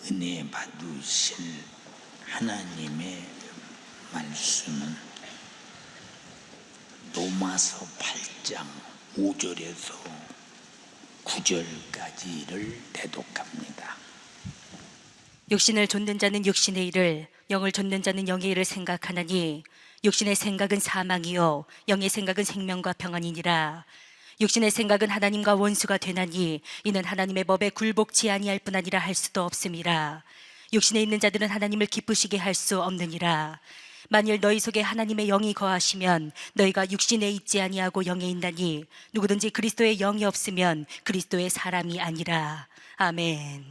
은혜 받으실 하나님의 말씀은 로마서 8장 5절에서 9절까지를 대독합니다. 육신을 좇는 자는 육신의 일을, 영을 좇는 자는 영의 일을 생각하나니 육신의 생각은 사망이요 영의 생각은 생명과 평안이니라. 육신의 생각은 하나님과 원수가 되나니 이는 하나님의 법에 굴복치 아니할 뿐 아니라 할 수도 없음이라. 육신에 있는 자들은 하나님을 기쁘시게 할 수 없느니라. 만일 너희 속에 하나님의 영이 거하시면 너희가 육신에 있지 아니하고 영에 있나니 누구든지 그리스도의 영이 없으면 그리스도의 사람이 아니라. 아멘.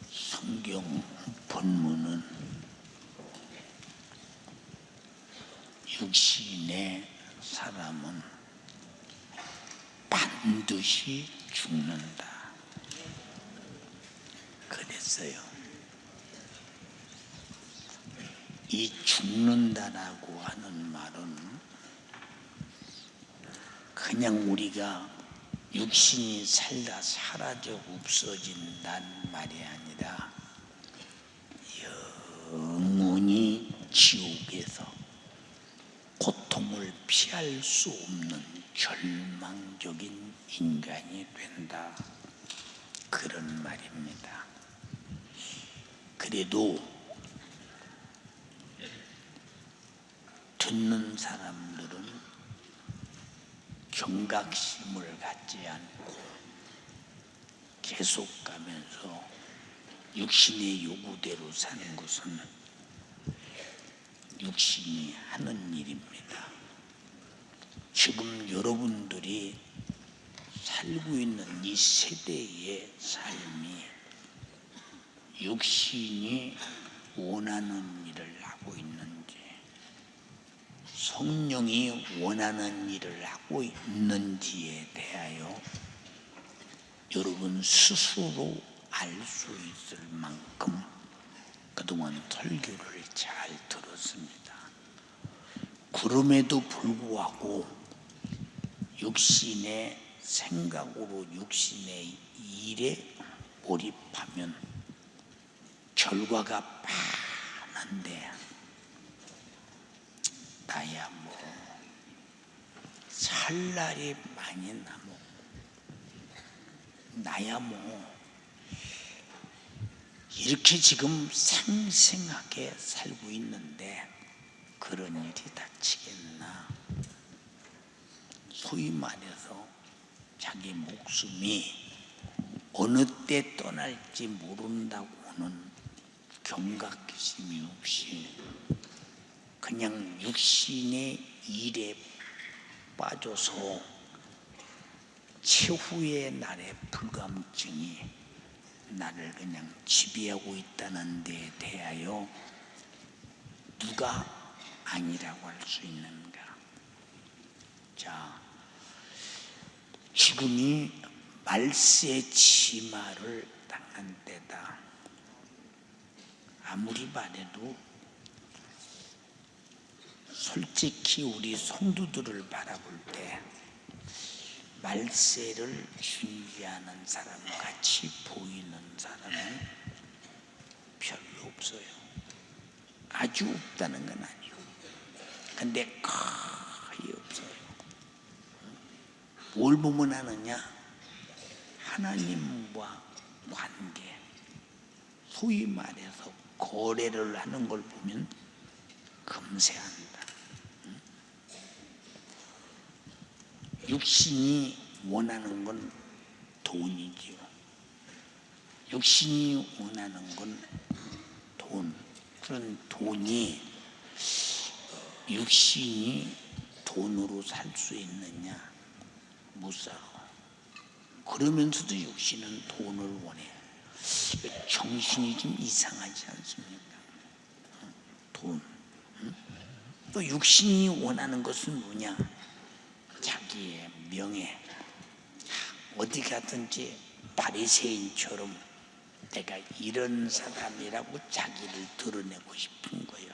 성경 본문은 육신의 사람은 반드시 죽는다 그랬어요. 이 죽는다라고 하는 말은 그냥 우리가 육신이 살다 사라져 없어진다는 말이 아니라 영원히 지옥에서 고통을 피할 수 없는 절망적인 인간이 된다 그런 말입니다. 그래도 듣는 사람들은 경각심을 갖지 않고 계속 가면서 육신의 요구대로 사는 것은 육신이 하는 일입니다. 지금 여러분들이 살고 있는 이 세대의 삶이 육신이 원하는 일을 하고 있는지 성령이 원하는 일을 하고 있는지에 대하여 여러분 스스로 알 수 있을 만큼 그동안 설교를 잘 들었습니다. 그럼에도 불구하고 육신의 생각으로 육신의 일에 몰입하면 결과가 빤한데 나야 뭐 살 날이 많이 남고 나야 뭐 이렇게 지금 생생하게 살고 있는데 그런 일이 닥치겠나. 소위 말해서 자기 목숨이 어느 때 떠날지 모른다고 하는 경각심이 없이 그냥 육신의 일에 빠져서 최후의 날의 불감증이 나를 그냥 지배하고 있다는 데에 대하여 누가 아니라고 할 수 있는가. 자, 지금이 말세 치마를 당한 때다. 아무리 말해도 솔직히 우리 성도들을 바라볼 때 말세를 준비하는 사람 같이 보이는 사람은 별로 없어요. 아주 없다는 건 아니고 근데 거의 없어요. 뭘 보면 하느냐? 하나님과 관계, 소위 말해서 거래를 하는 걸 보면 금세 한다. 육신이 원하는 건 돈이지요. 육신이 원하는 건 돈. 그런 돈이 육신이 돈으로 살 수 있느냐? 못 살아. 그러면서도 육신은 돈을 원해. 정신이 좀 이상하지 않습니까? 돈. 또 육신이 원하는 것은 뭐냐? 자기의 명예. 어디 가든지 바리새인처럼 내가 이런 사람이라고 자기를 드러내고 싶은 거예요.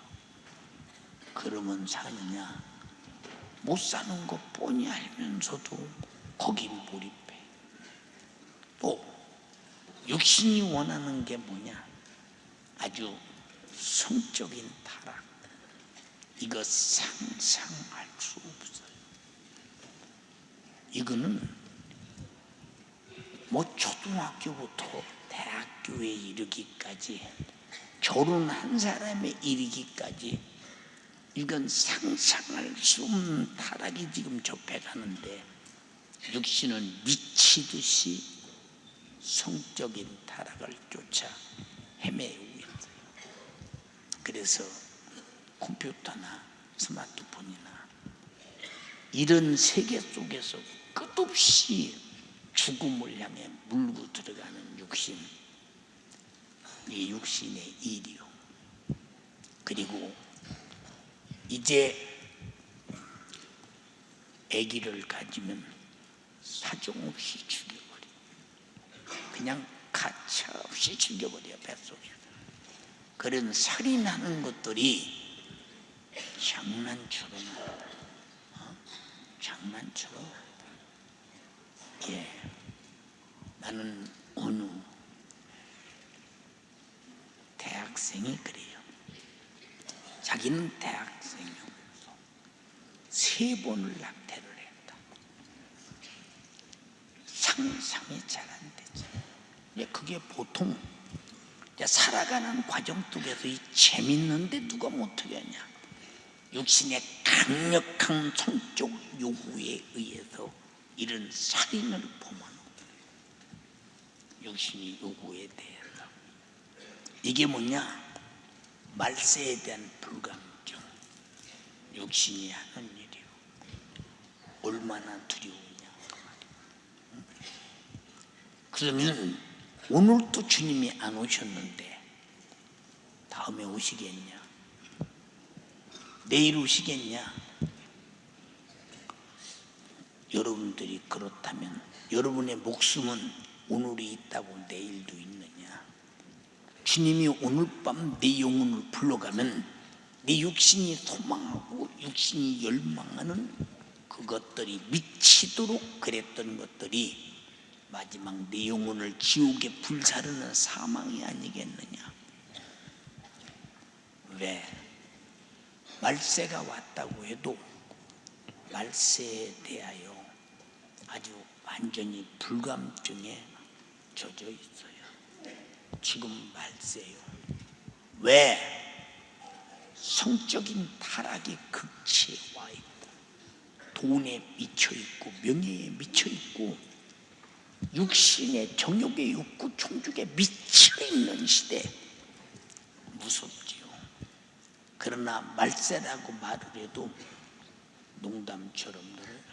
그러면 사느냐? 못 사는 거 뻔히 알면서도 거기 몰입해. 또 육신이 원하는 게 뭐냐? 아주 성적인 타락. 이거 상상할 수 없어요. 이거는 뭐 초등학교부터 대학교에 이르기까지, 결혼한 사람에 이르기까지, 이건 상상할 수 없는 타락이 지금 접해가는데, 육신은 미치듯이 성적인 타락을 쫓아 헤매고 있어요. 그래서 컴퓨터나 스마트폰이나 이런 세계 속에서 끝없이 죽음을 향해 물고 들어가는 육신, 이 육신의 일이요. 그리고 이제 아기를 가지면 사정없이 죽여버려. 그냥 가차없이 죽여버려, 뱃속에서. 그런 살인하는 것들이 장난처럼 나는 어느 대학생이 그래요. 자기는 대학생이면서 3번을 낙태를 했다. 상상이 잘 안 되지. 그게 보통 살아가는 과정 속에서 이 재밌는데 누가 못하겠냐? 육신의 강력한 성적 요구에 의해서 이런 살인을 범하는, 육신이 요구에 대해서. 이게 뭐냐? 말세에 대한 불감증. 육신이 하는 일이요. 얼마나 두려우냐. 그러면 오늘 또 주님이 안 오셨는데 다음에 오시겠냐? 내일 오시겠냐? 여러분들이 그렇다면 여러분의 목숨은 오늘이 있다고 내일도 있느냐? 주님이 오늘 밤 내 영혼을 불러가면 내 육신이 소망하고 육신이 열망하는 그것들이, 미치도록 그랬던 것들이 마지막 내 영혼을 지옥에 불사르는 사망이 아니겠느냐? 왜? 말세가 왔다고 해도 말세에 대하여 아주 완전히 불감증에 젖어 있어요. 지금 말세요. 왜? 성적인 타락이 극치에 와 있고, 돈에 미쳐 있고, 명예에 미쳐 있고, 육신의 정욕의 욕구 총죽에 미쳐 있는 시대. 무섭지요. 그러나 말세라고 말을 해도 농담처럼 들어요.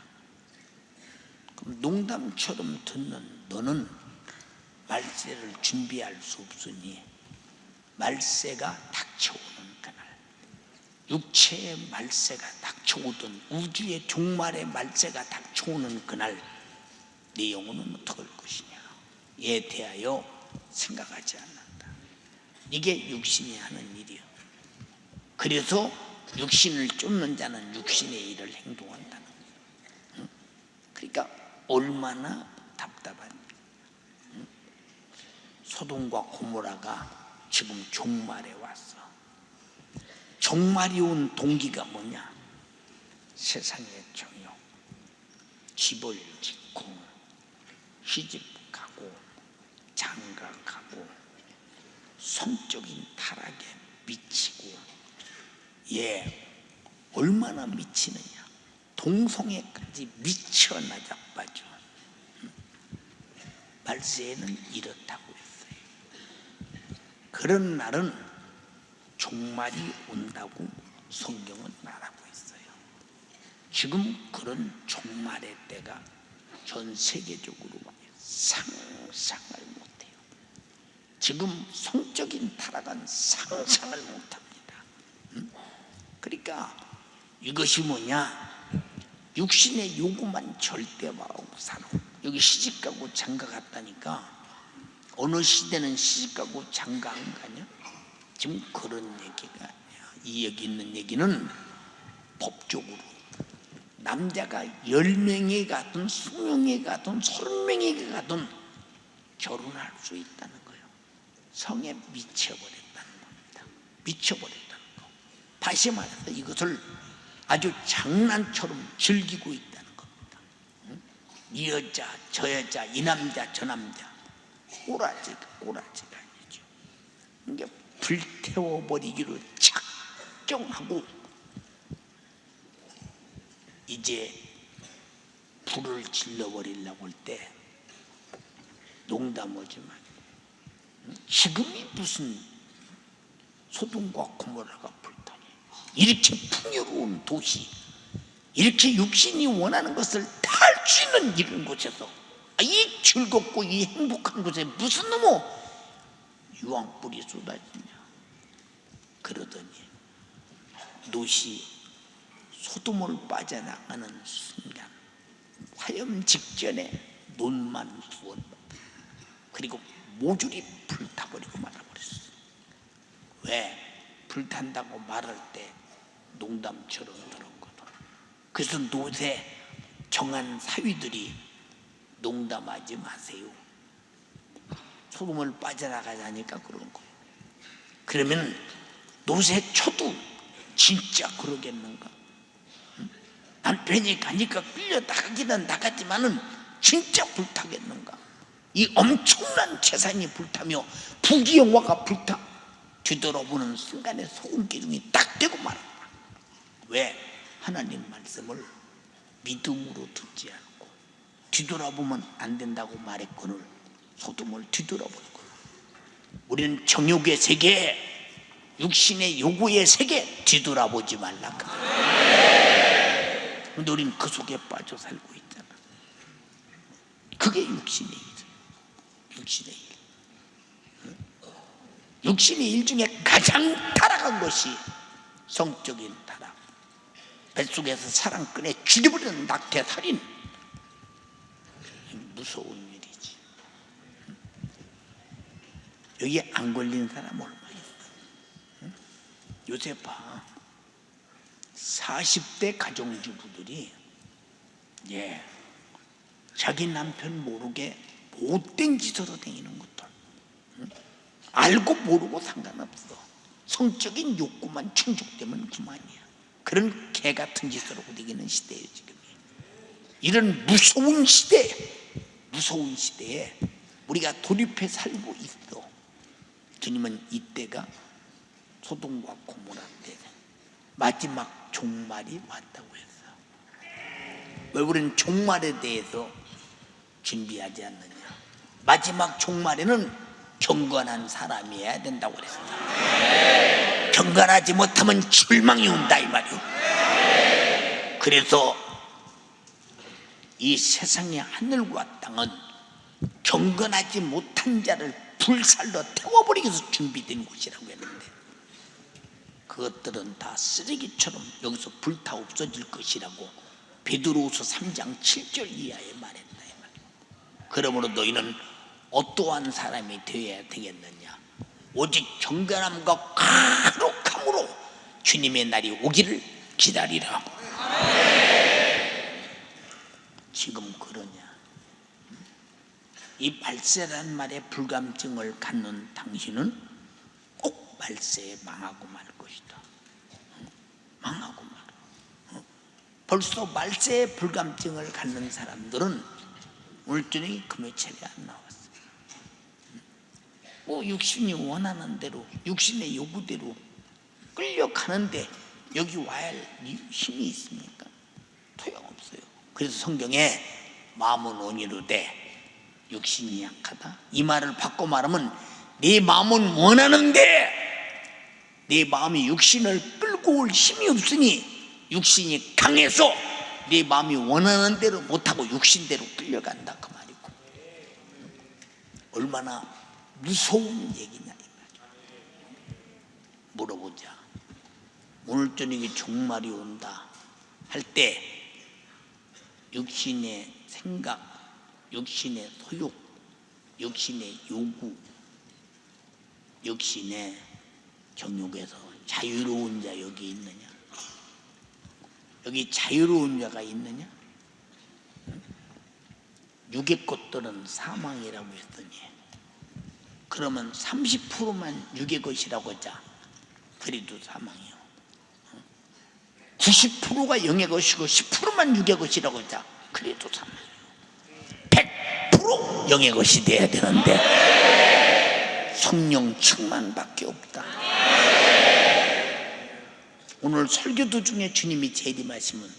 그럼 농담처럼 듣는 너는 말세를 준비할 수 없으니, 말세가 닥쳐오는 그날, 육체의 말세가 닥쳐오든 우주의 종말의 말세가 닥쳐오는 그날, 네 영혼은 어떻게 할 것이냐, 이에 대하여 생각하지 않는다. 이게 육신이 하는 일이요. 그래서 육신을 쫓는 자는 육신의 일을 행동한다는 거예요. 그러니까 얼마나 답답한지. 소돔과 고모라가 지금 종말에 왔어. 종말이 온 동기가 뭐냐? 세상의 정욕, 집을 짓고 시집가고 장가가고 성적인 타락에 미치고, 얼마나 미치느냐? 동성애까지 미쳐 나자빠져. 말세에는 이렇다고 했어요. 그런 날은 종말이 온다고 성경은 말하고 있어요. 지금 그런 종말의 때가 전 세계적으로 상상을 못해요. 지금 성적인 타락은 상상을 못합니다. 그러니까 이것이 뭐냐? 육신의 요구만 절대화하고 살아. 여기 시집가고 장가갔다니까 어느 시대는 시집가고 장가 안 가냐? 지금 그런 얘기가 아니야. 이 여기 있는 얘기는 법적으로 남자가 10명이 가든 20명이 가든 30명이 가든 결혼할 수 있다는 거예요. 성에 미쳐버렸다는 겁니다. 미쳐버렸다는 거. 다시 말해서 이것을 아주 장난처럼 즐기고 있다는 겁니다. 이 여자 저 여자 이 남자 저 남자 꼬라지가 아니죠. 이게 불태워버리기로 작정하고 이제 불을 질러버리려고 할 때 농담하지 말고 지금이 무슨 소돔과 고모라가 불타니 이렇게 풍요로운 도시 이렇게 육신이 원하는 것을 다 할 수 있는 이런 곳에서 이 즐겁고 이 행복한 곳에 무슨 놈의 유황불이 쏟아지냐 그러더니 롯이 소돔을 빠져나가는 순간 화염 직전에 논만 부었다. 그리고 모조리 불타버리고 말아버렸어. 왜? 불탄다고 말할 때 농담처럼 들었거든. 그래서 롯에 정한 사위들이 농담하지 마세요. 소돔을 빠져나가자니까 그런 거예요. 그러면 롯의 처도 진짜 그러겠는가? 남편이 가니까 끌려 나가기는 나갔지만은 진짜 불타겠는가? 이 엄청난 재산이 불타며 부귀영화가 불타 뒤돌아보는 순간에 소금 기둥이 딱 되고 말았다. 왜? 하나님 말씀을 믿음으로 듣지 않고 뒤돌아보면 안 된다고 말했거늘 소돔을 뒤돌아보고 우리는 정욕의 세계 육신의 요구의 세계 뒤돌아보지 말라. 근데 우리는 그 속에 빠져 살고 있잖아. 그게 육신의 일. 육신의 일. 육신의 일 중에 가장 타락한 것이 성적인 타락. 뱃속에서 사랑끈에 죽여버리는 낙태 살인. 무서운 일이지. 여기에 안 걸린 사람 얼마 있어? 요새 봐. 40대 가정주부들이 자기 남편 모르게 못된 짓으로 다니는 것들 알고 모르고 상관없어. 성적인 욕구만 충족되면 그만이야. 그런 개 같은 짓으로 다니는 시대예요 지금. 이런 무서운 시대에 우리가 돌입해 살고 있어. 주님은 이때가 소돔과 고모라 때 마지막 종말이 왔다고 했어. 왜 우리는 종말에 대해서 준비하지 않느냐? 마지막 종말에는 경건한 사람이어야 된다고 그랬어. 경건하지 못하면 절망이 온다 이 말이오. 그래서 이 세상의 하늘과 땅은 경건하지 못한 자를 불살로 태워버리기 위해서 준비된 곳이라고 했는데 그것들은 다 쓰레기처럼 여기서 불타 없어질 것이라고 베드로후서 3장 7절 이하에 말했다. 그러므로 너희는 어떠한 사람이 되어야 되겠느냐? 오직 경건함과 거룩함으로 주님의 날이 오기를 기다리라. 지금 그러냐? 이 말세란 말에 불감증을 갖는 당신은 꼭 말세에 망하고 말 것이다. 망하고 말. 벌써 말세에 불감증을 갖는 사람들은 오늘 저녁에 금요일에 안 나왔어. 육신이 원하는 대로 육신의 요구대로 끌려가는데 여기 와야 할 힘이 있습니까? 소용없어요. 그래서 성경에 마음은 온유로되 육신이 약하다 이 말을 바꿔 말하면 네 마음은 원하는데 네 마음이 육신을 끌고 올 힘이 없으니 육신이 강해서 네 마음이 원하는 대로 못하고 육신대로 끌려간다 그 말이고. 얼마나 무서운 얘기냐 이 말이야. 물어보자. 오늘 저녁에 종말이 온다 할 때 육신의 생각, 육신의 소욕, 육신의 요구, 육신의 정욕에서 자유로운 자 여기 있느냐? 여기 자유로운 자가 있느냐? 육의 것들은 사망이라고 했더니, 그러면 30%만 육의 것이라고 하자. 그래도 사망이요. 90%가 영의 것이고 10%만 육의 것이라고 하자. 그래도 사망이요. 100% 영의 것이 돼야 되는데 성령 충만밖에 없다. 오늘 설교 중에 주님이 재림하시면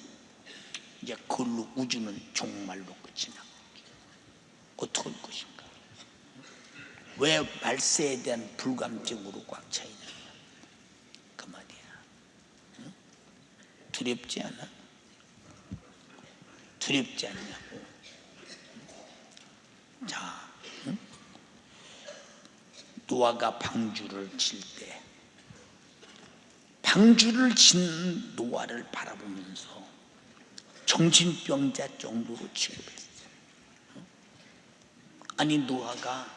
이제 그걸로 우주는 종말로 끝이 나. 어떻게 할 것인가? 왜 말세에 대한 불감증으로 꽉 차 있느냐? 그 말이야. 응? 두렵지 않아? 두렵지 않냐고. 자, 응? 노아가 방주를 칠 때 방주를 친 노아를 바라보면서 정신병자 정도로 취급했어. 아니, 노아가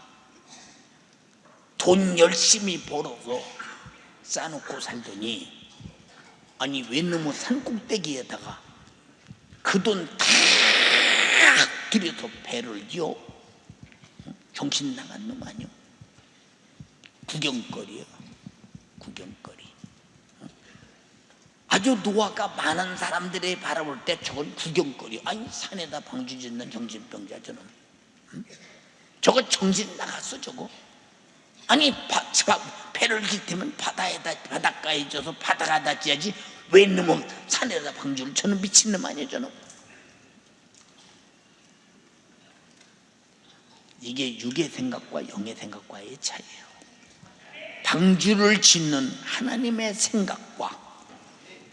돈 열심히 벌어서 쌓아놓고 살더니, 아니 왜 너무 산꼭대기에다가 그 돈 다 들여서 배를 지어? 정신 나간 놈 아니오? 구경거리야, 구경거리. 아주 노아가 많은 사람들이 바라볼 때 저건 구경거리. 아니, 산에다 방주 짓는 정신병자 저놈. 저거 정신 나갔어 저거. 아니, 배를 짓으면 바닷가에 져서 바다가다 지야지. 왜 놈은 산에다 방주를? 저는 미친놈 아니에요 저놈. 이게 육의 생각과 영의 생각과의 차이예요. 방주를 짓는 하나님의 생각과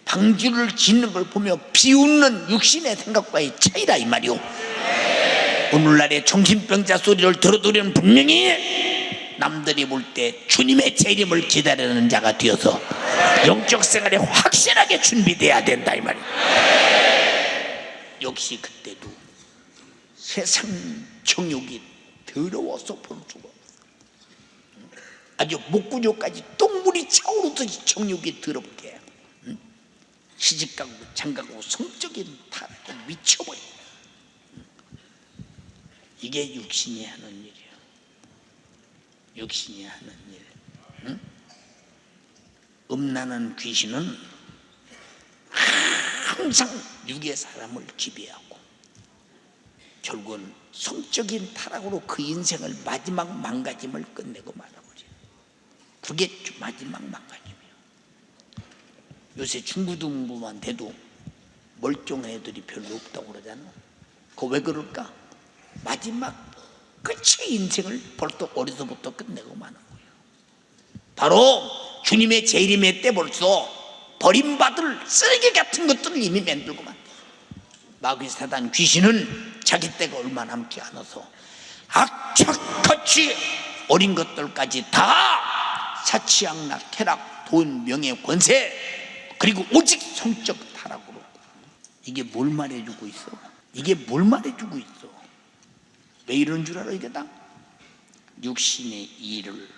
방주를 짓는 걸 보며 비웃는 육신의 생각과의 차이라 이 말이오. 오늘날의 정신병자 소리를 들어두려면 분명히 남들이 볼 때 주님의 재림을 기다리는 자가 되어서 영적 생활에 확실하게 준비돼야 된다 이 말이오. 역시 그때도 세상 정욕이 더러워서 볼 수가 없어. 아주 목구멍까지 똥물이 차오르듯이 정욕이 더럽게 시집가고 장가고 성적인 타락에 미쳐버려. 이게 육신이 하는 일이야. 육신이 하는 일. 응? 음란한 귀신은 항상 육의 사람을 지배하고 결국은 성적인 타락으로 그 인생을 마지막 망가짐을 끝내고 말아버려. 그게 마지막 망가짐이야. 요새 중고등부만 돼도 멀쩡한 애들이 별로 없다고 그러잖아. 그거 왜 그럴까? 마지막 끝의 인생을 벌써 어려서부터 끝내고 마는 거예요. 바로 주님의 재림의 때 벌써 버림받을 쓰레기 같은 것들을 이미 만들고 만들어. 마귀 사단 귀신은 자기 때가 얼마 남지 않아서 악착같이 어린 것들까지 다 사치양락, 쾌락, 돈, 명예, 권세, 그리고 오직 성적 타락으로. 이게 뭘 말해주고 있어? 이게 뭘 말해주고 있어? 왜 이런 줄 알아? 이게 다 육신의 일을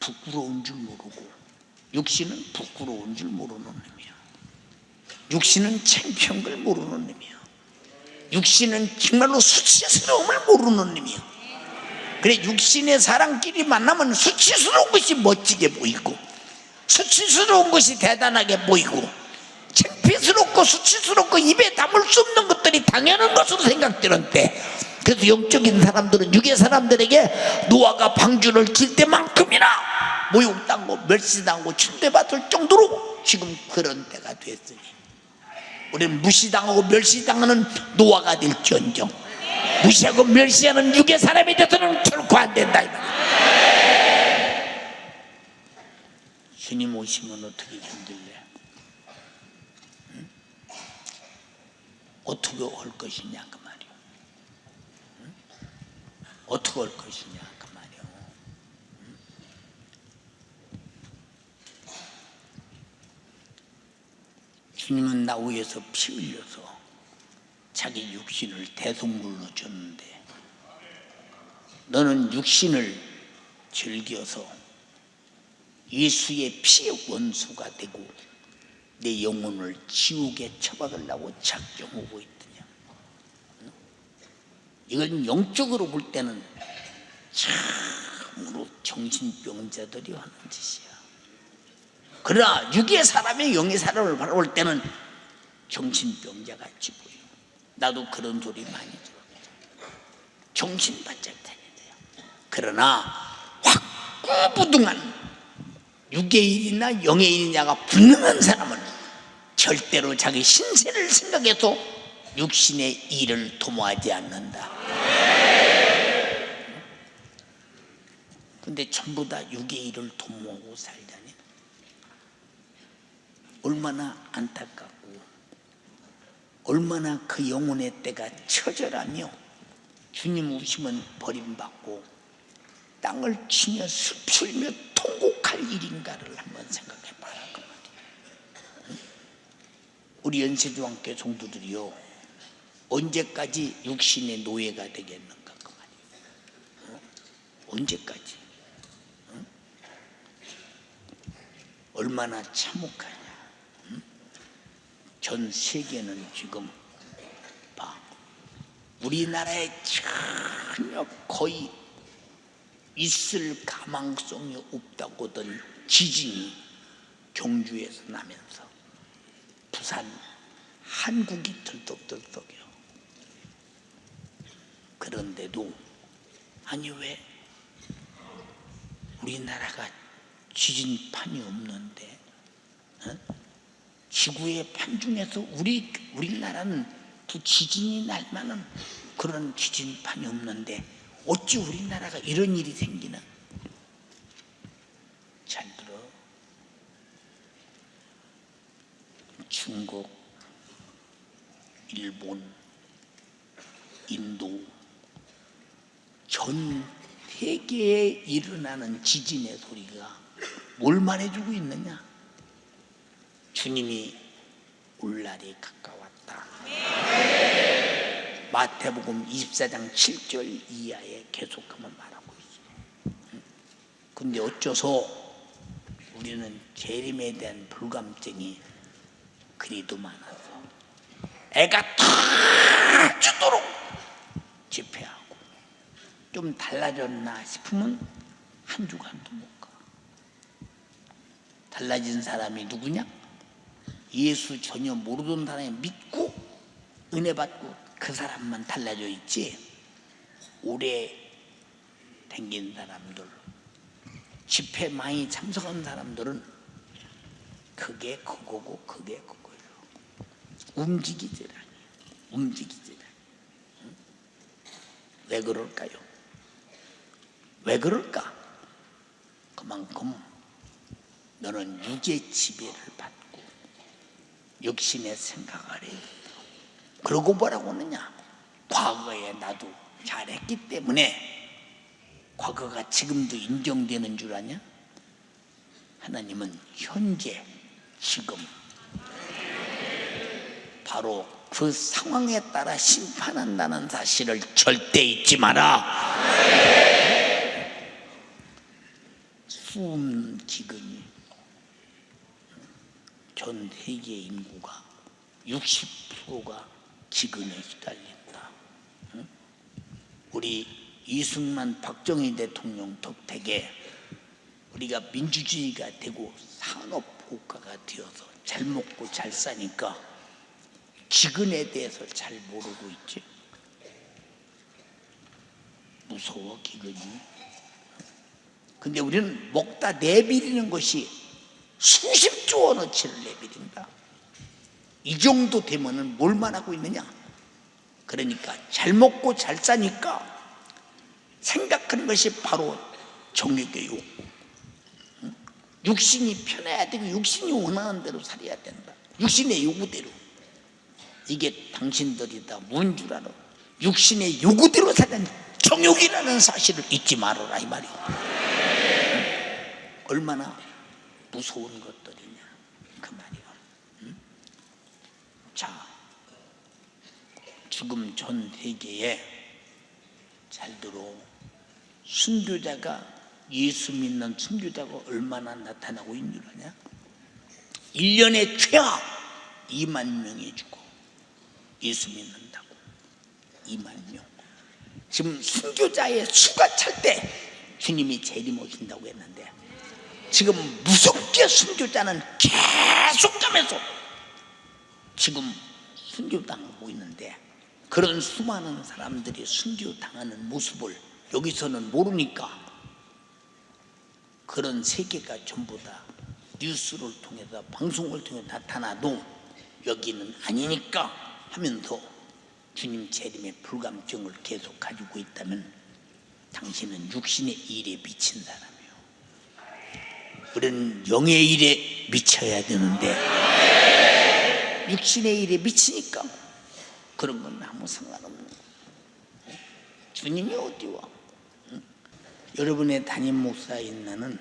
부끄러운 줄 모르고, 육신은 부끄러운 줄 모르는 놈이야. 육신은 창피한 걸 모르는 놈이야. 육신은 정말로 수치스러움을 모르는 놈이야. 그래, 육신의 사람끼리 만나면 수치스러운 것이 멋지게 보이고 수치스러운 것이 대단하게 보이고 창피스럽고 수치스럽고 입에 담을 수 없는 것들이 당연한 것으로 생각되는데, 그래서 영적인 사람들은 육의 사람들에게 노아가 방주를 칠 때만큼이나 모욕당하고 멸시당하고 침대받을 정도로 지금 그런 때가 됐으니 우리는 무시당하고 멸시당하는 노아가 될지언정 무시하고 멸시하는 육의 사람이 되서는 결코 안 된다 이 말이야. 주님 오시면 어떻게 견딜래? 응? 어떻게 할 것이냐 그 말이야. 응? 어떻게 할 것이냐 그 말이야. 응? 주님은 나 위해서 피 흘려서 자기 육신을 대속물로 줬는데 너는 육신을 즐겨서 예수의 피의 원수가 되고 내 영혼을 지옥에 처박으려고 작정하고 있더냐. 이건 영적으로 볼 때는 참으로 정신병자들이 하는 짓이야. 그러나 육의 사람이 영의 사람을 바라볼 때는 정신병자같이 보여. 나도 그런 소리 많이 들어. 정신바짝 다녀야. 그러나 확고부동한 육의 일이나 영의 일이냐가 분명한 사람은 절대로 자기 신세를 생각해서 육신의 일을 도모하지 않는다. 근데 전부 다 육의 일을 도모하고 살다니 얼마나 안타깝고 얼마나 그 영혼의 때가 처절하며 주님 오시면 버림받고 땅을 치며 슬프며 통곡할 일인가를 한번 생각해 봐라 그 말이야. 우리 연세조항교 성도들이요, 언제까지 육신의 노예가 되겠는가 그 말이야. 언제까지? 얼마나 참혹하냐. 전 세계는 지금 봐, 우리나라에 전혀 거의 있을 가망성이 없다고던 지진이 경주에서 나면서 부산 한국이 들떡들떡해요. 그런데도 아니 왜 우리나라가 지진판이 없는데, 지구의 판 중에서 우리나라는 그 지진이 날 만한 그런 지진판이 없는데 어찌 우리나라가 이런 일이 생기나? 잘 들어. 중국, 일본, 인도, 전 세계에 일어나는 지진의 소리가 뭘 말해주고 있느냐? 주님이 올 날이 가까웠다. 마태복음 24장 7절 이하에 계속하면 말하고 있어요. 근데 어째서 우리는 재림에 대한 불감증이 그리도 많아서 애가 터지도록 집회하고 좀 달라졌나 싶으면 한 주간도 못 가. 달라진 사람이 누구냐? 예수 전혀 모르던 사람이 믿고 은혜 받고 그 사람만 달라져 있지, 오래 댕긴 사람들, 집회 많이 참석한 사람들은 그게 그거고 그게 그거예요. 움직이질 않아요. 움직이질 않아요. 왜 그럴까요? 왜 그럴까? 그만큼 너는 육의 지배를 받고 육신의 생각을 해. 그러고 뭐라고 하느냐? 과거에 나도 잘했기 때문에 과거가 지금도 인정되는 줄 아냐? 하나님은 현재 지금 바로 그 상황에 따라 심판한다는 사실을 절대 잊지 마라. 수없는 기근이 전 세계 인구가 60%가 기근에 시달린다. 우리 이승만 박정희 대통령 덕택에 우리가 민주주의가 되고 산업국가가 되어서 잘 먹고 잘 사니까 기근에 대해서 잘 모르고 있지. 무서워 기근이. 근데 우리는 먹다 내비리는 것이 수십조 원어치를 내비린다. 이 정도 되면은 뭘만 하고 있느냐? 그러니까 잘 먹고 잘 사니까 생각하는 것이 바로 정욕의 욕. 육신이 편해야 되고 육신이 원하는 대로 살아야 된다. 육신의 요구대로. 이게 당신들이 다 뭔 줄 알아? 육신의 요구대로 사는 정욕이라는 사실을 잊지 말아라 이 말이야. 얼마나 무서운 것들이냐 그 말이야. 자, 지금 전 세계에 잘 들어 순교자가, 예수 믿는 순교자가 얼마나 나타나고 있는 줄 아냐? 1년에 최하 2만 명이 죽고, 예수 믿는다고 2만 명. 지금 순교자의 수가 찰 때 주님이 재림 오신다고 했는데, 지금 무섭게 순교자는 계속 가면서 지금 순교당하고 있는데, 그런 수많은 사람들이 순교당하는 모습을 여기서는 모르니까 그런 세계가 전부 다 뉴스를 통해서, 방송을 통해 나타나도 여기는 아니니까 하면서 주님 재림의 불감증을 계속 가지고 있다면 당신은 육신의 일에 미친 사람이에요. 우리는 영의 일에 미쳐야 되는데 육신의 일에 미치니까 그런 건 아무 상관없는 거예요. 주님이 어디 와? 여러분의 담임 목사인 나는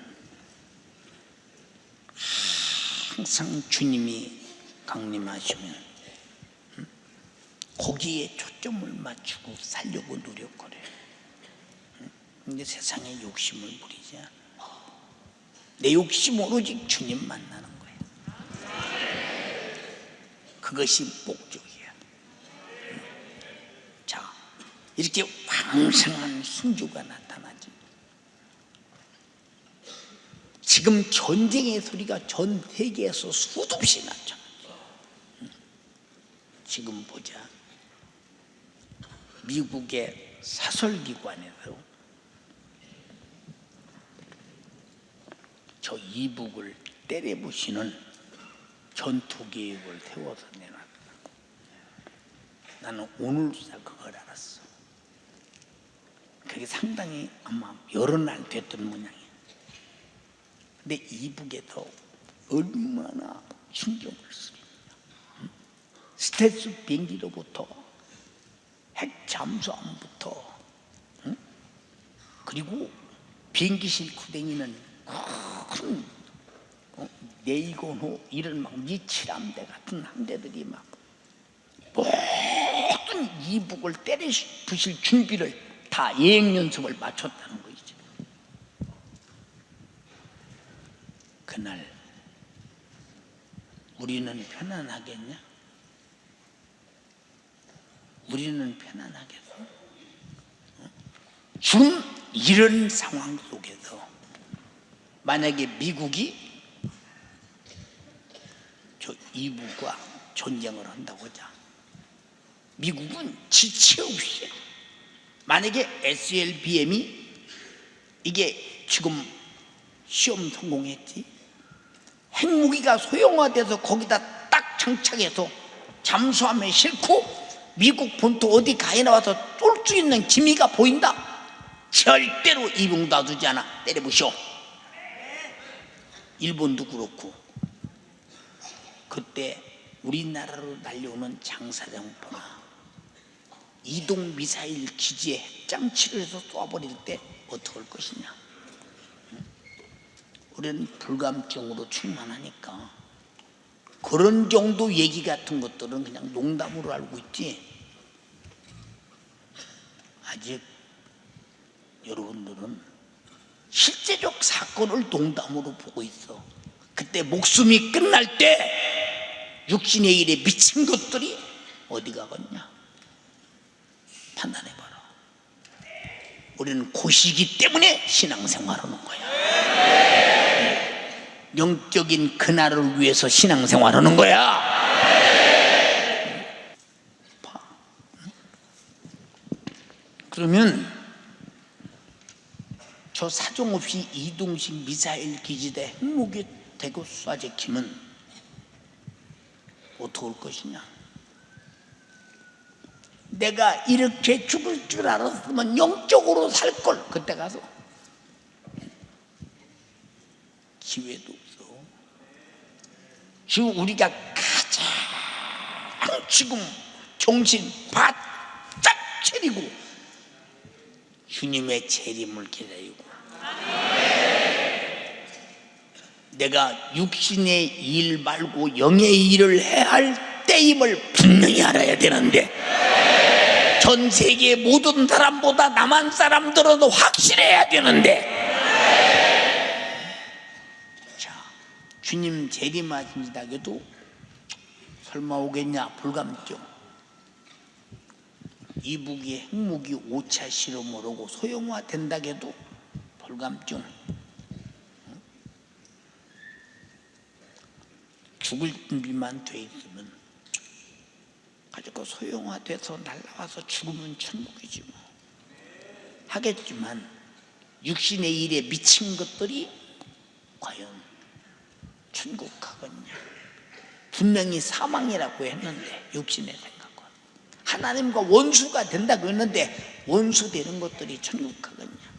항상 주님이 강림하시면 거기에 초점을 맞추고 살려고 노력을 해요. 근데 세상에 욕심을 부리자. 내 욕심 오로지 주님 만나는 거예요. 그것이 목적이야. 자, 이렇게 왕성한 순교가 나타나지. 지금 전쟁의 소리가 전 세계에서 수도 없이 났잖아. 지금 보자. 미국의 사설기관에서 저 이북을 때려부시는 전투계획을 세워서 내놨다. 나는 오늘서 그걸 알았어. 그게 상당히 아마 여러 날 됐던 모양이야. 근데 이북에서 얼마나 신경을 쓰느냐. 스텔스 비행기로부터 핵 잠수함부터, 그리고 비행기 싣고 다니는 큰 네이건호 이런 막 미칠함대 같은 함대들이 막 모든 이북을 때려 부실 준비를 다 예행 연습을 마쳤다는 거지. 그날 우리는 편안하겠냐? 우리는 편안하겠어? 지금 이런 상황 속에서 만약에 미국이 저 이북과 전쟁을 한다고 하자. 미국은 지체 없이, 만약에 SLBM이 이게 지금 시험 성공했지, 핵무기가 소형화돼서 거기다 딱 장착해서 잠수함에 싣고 미국 본토 어디 가에 나와서 쏠 수 있는 기미가 보인다? 절대로 이북 놔두지 않아. 때려부셔. 일본도 그렇고. 그때 우리나라로 날려오는 장사정포나 이동 미사일 기지에 핵장치를 해서 쏴버릴 때 어떻게 할 것이냐. 우리는 불감증으로 충만하니까 그런 정도 얘기 같은 것들은 그냥 농담으로 알고 있지, 아직 여러분들은 실제적 사건을 농담으로 보고 있어. 그때 목숨이 끝날 때 육신의 일에 미친 것들이 어디 가겠냐. 판단해봐라. 우리는 고시기 때문에 신앙생활하는 거야. 영적인 그날을 위해서 신앙생활하는 거야. 그러면 저 사정없이 이동식 미사일 기지대 핵무기 대고 쏴제키면 어떻게 할 것이냐. 내가 이렇게 죽을 줄 알았으면 영적으로 살 걸. 그때 가서 기회도 없어. 지금 우리가 가장 지금 정신 바짝 차리고 주님의 재림을 기다리고, 내가 육신의 일 말고 영의 일을 해야 할 때임을 분명히 알아야 되는데, 저 전 세계 모든 사람보다 남한 사람들은 확실해야 되는데, 자, 주님 재림하신다고도 설마 오겠냐? 불감증. 이북이 핵무기 5차 실험을 하고 소형화된다고도 불감증. 죽을 준비만 돼 있으면 가지고 소형화돼서 날아와서 죽으면 천국이지 뭐. 하겠지만 육신의 일에 미친 것들이 과연 천국 가겠냐? 분명히 사망이라고 했는데 육신의 생각은 하나님과 원수가 된다고 했는데 원수 되는 것들이 천국 가겠냐?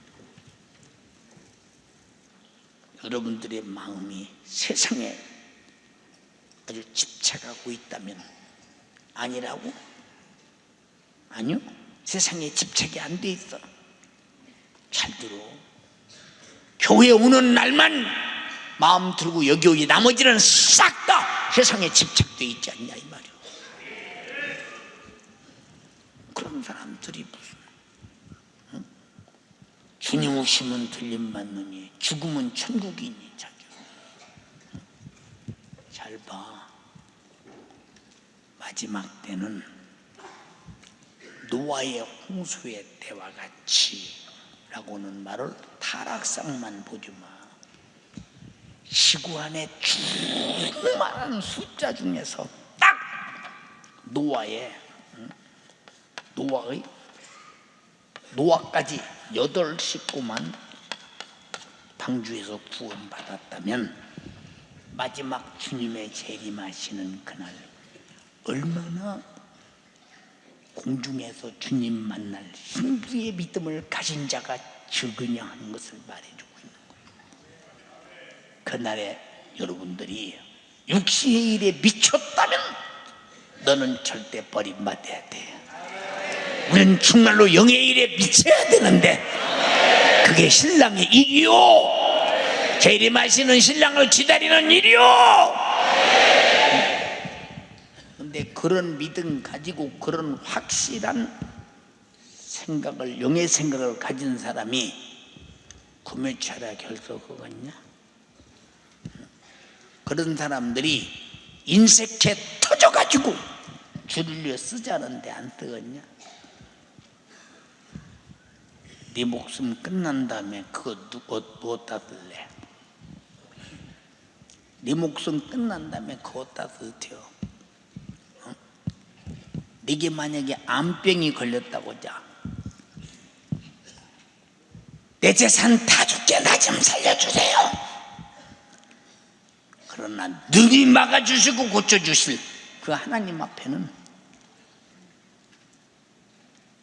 여러분들의 마음이 세상에 아주 집착하고 있다면 아니라고? 아니요, 세상에 집착이 안 돼 있어. 잘 들어. 교회 오는 날만 마음 들고 여기 오지 나머지는 싹 다 세상에 집착돼 있지 않냐 이 말이야. 그런 사람들이 무슨 응? 주님 오시면 들림받느니 죽으면 천국이니 자기야. 잘 봐. 마지막 때는 노아의 홍수의 때와 같이 라고는 말을 타락상만 보지 마. 시구안의 수많은 숫자 중에서 딱 노아까지 8식구만 방주에서 구원받았다면 마지막 주님의 재림하시는 그날 얼마나 공중에서 주님 만날 신부의 믿음을 가진 자가 적으냐 하는 것을 말해주고 있는 거예요. 그날에 여러분들이 육신의 일에 미쳤다면 너는 절대 버림받아야 돼. 우리는 정말로 영의 일에 미쳐야 되는데 그게 신랑의 일이요, 재림하시는 신랑을 기다리는 일이요. 근데 그런 믿음 가지고 그런 확실한 생각을, 영의 생각을 가진 사람이 구매차라 결석하겠냐? 그런 사람들이 인색해 터져가지고 줄을 위해 쓰자는데 안 쓰겠냐? 네 목숨 끝난 다음에 그거 어디다 쓸래? 네 목숨 끝난 다음에 그거 어디다 쓸테요? 네게 만약에 암병이 걸렸다고 자, 내 재산 다 줄게, 나 좀 살려주세요. 그러나 능히 막아주시고 고쳐주실 그 하나님 앞에는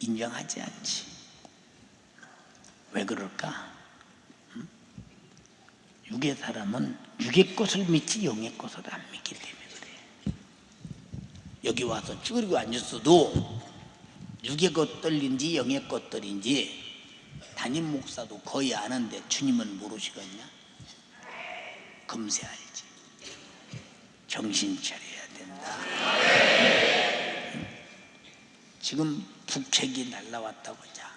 인정하지 않지. 왜 그럴까? 육의 사람은 육의 것을 믿지 영의 것을 안 믿기 때문에 그래. 여기 와서 쭈그리고 앉았어도 육의 것들인지 영의 것들인지 담임 목사도 거의 아는데 주님은 모르시겠냐? 금세 알지. 정신 차려야 된다. 지금 북핵이 날라왔다고 하자.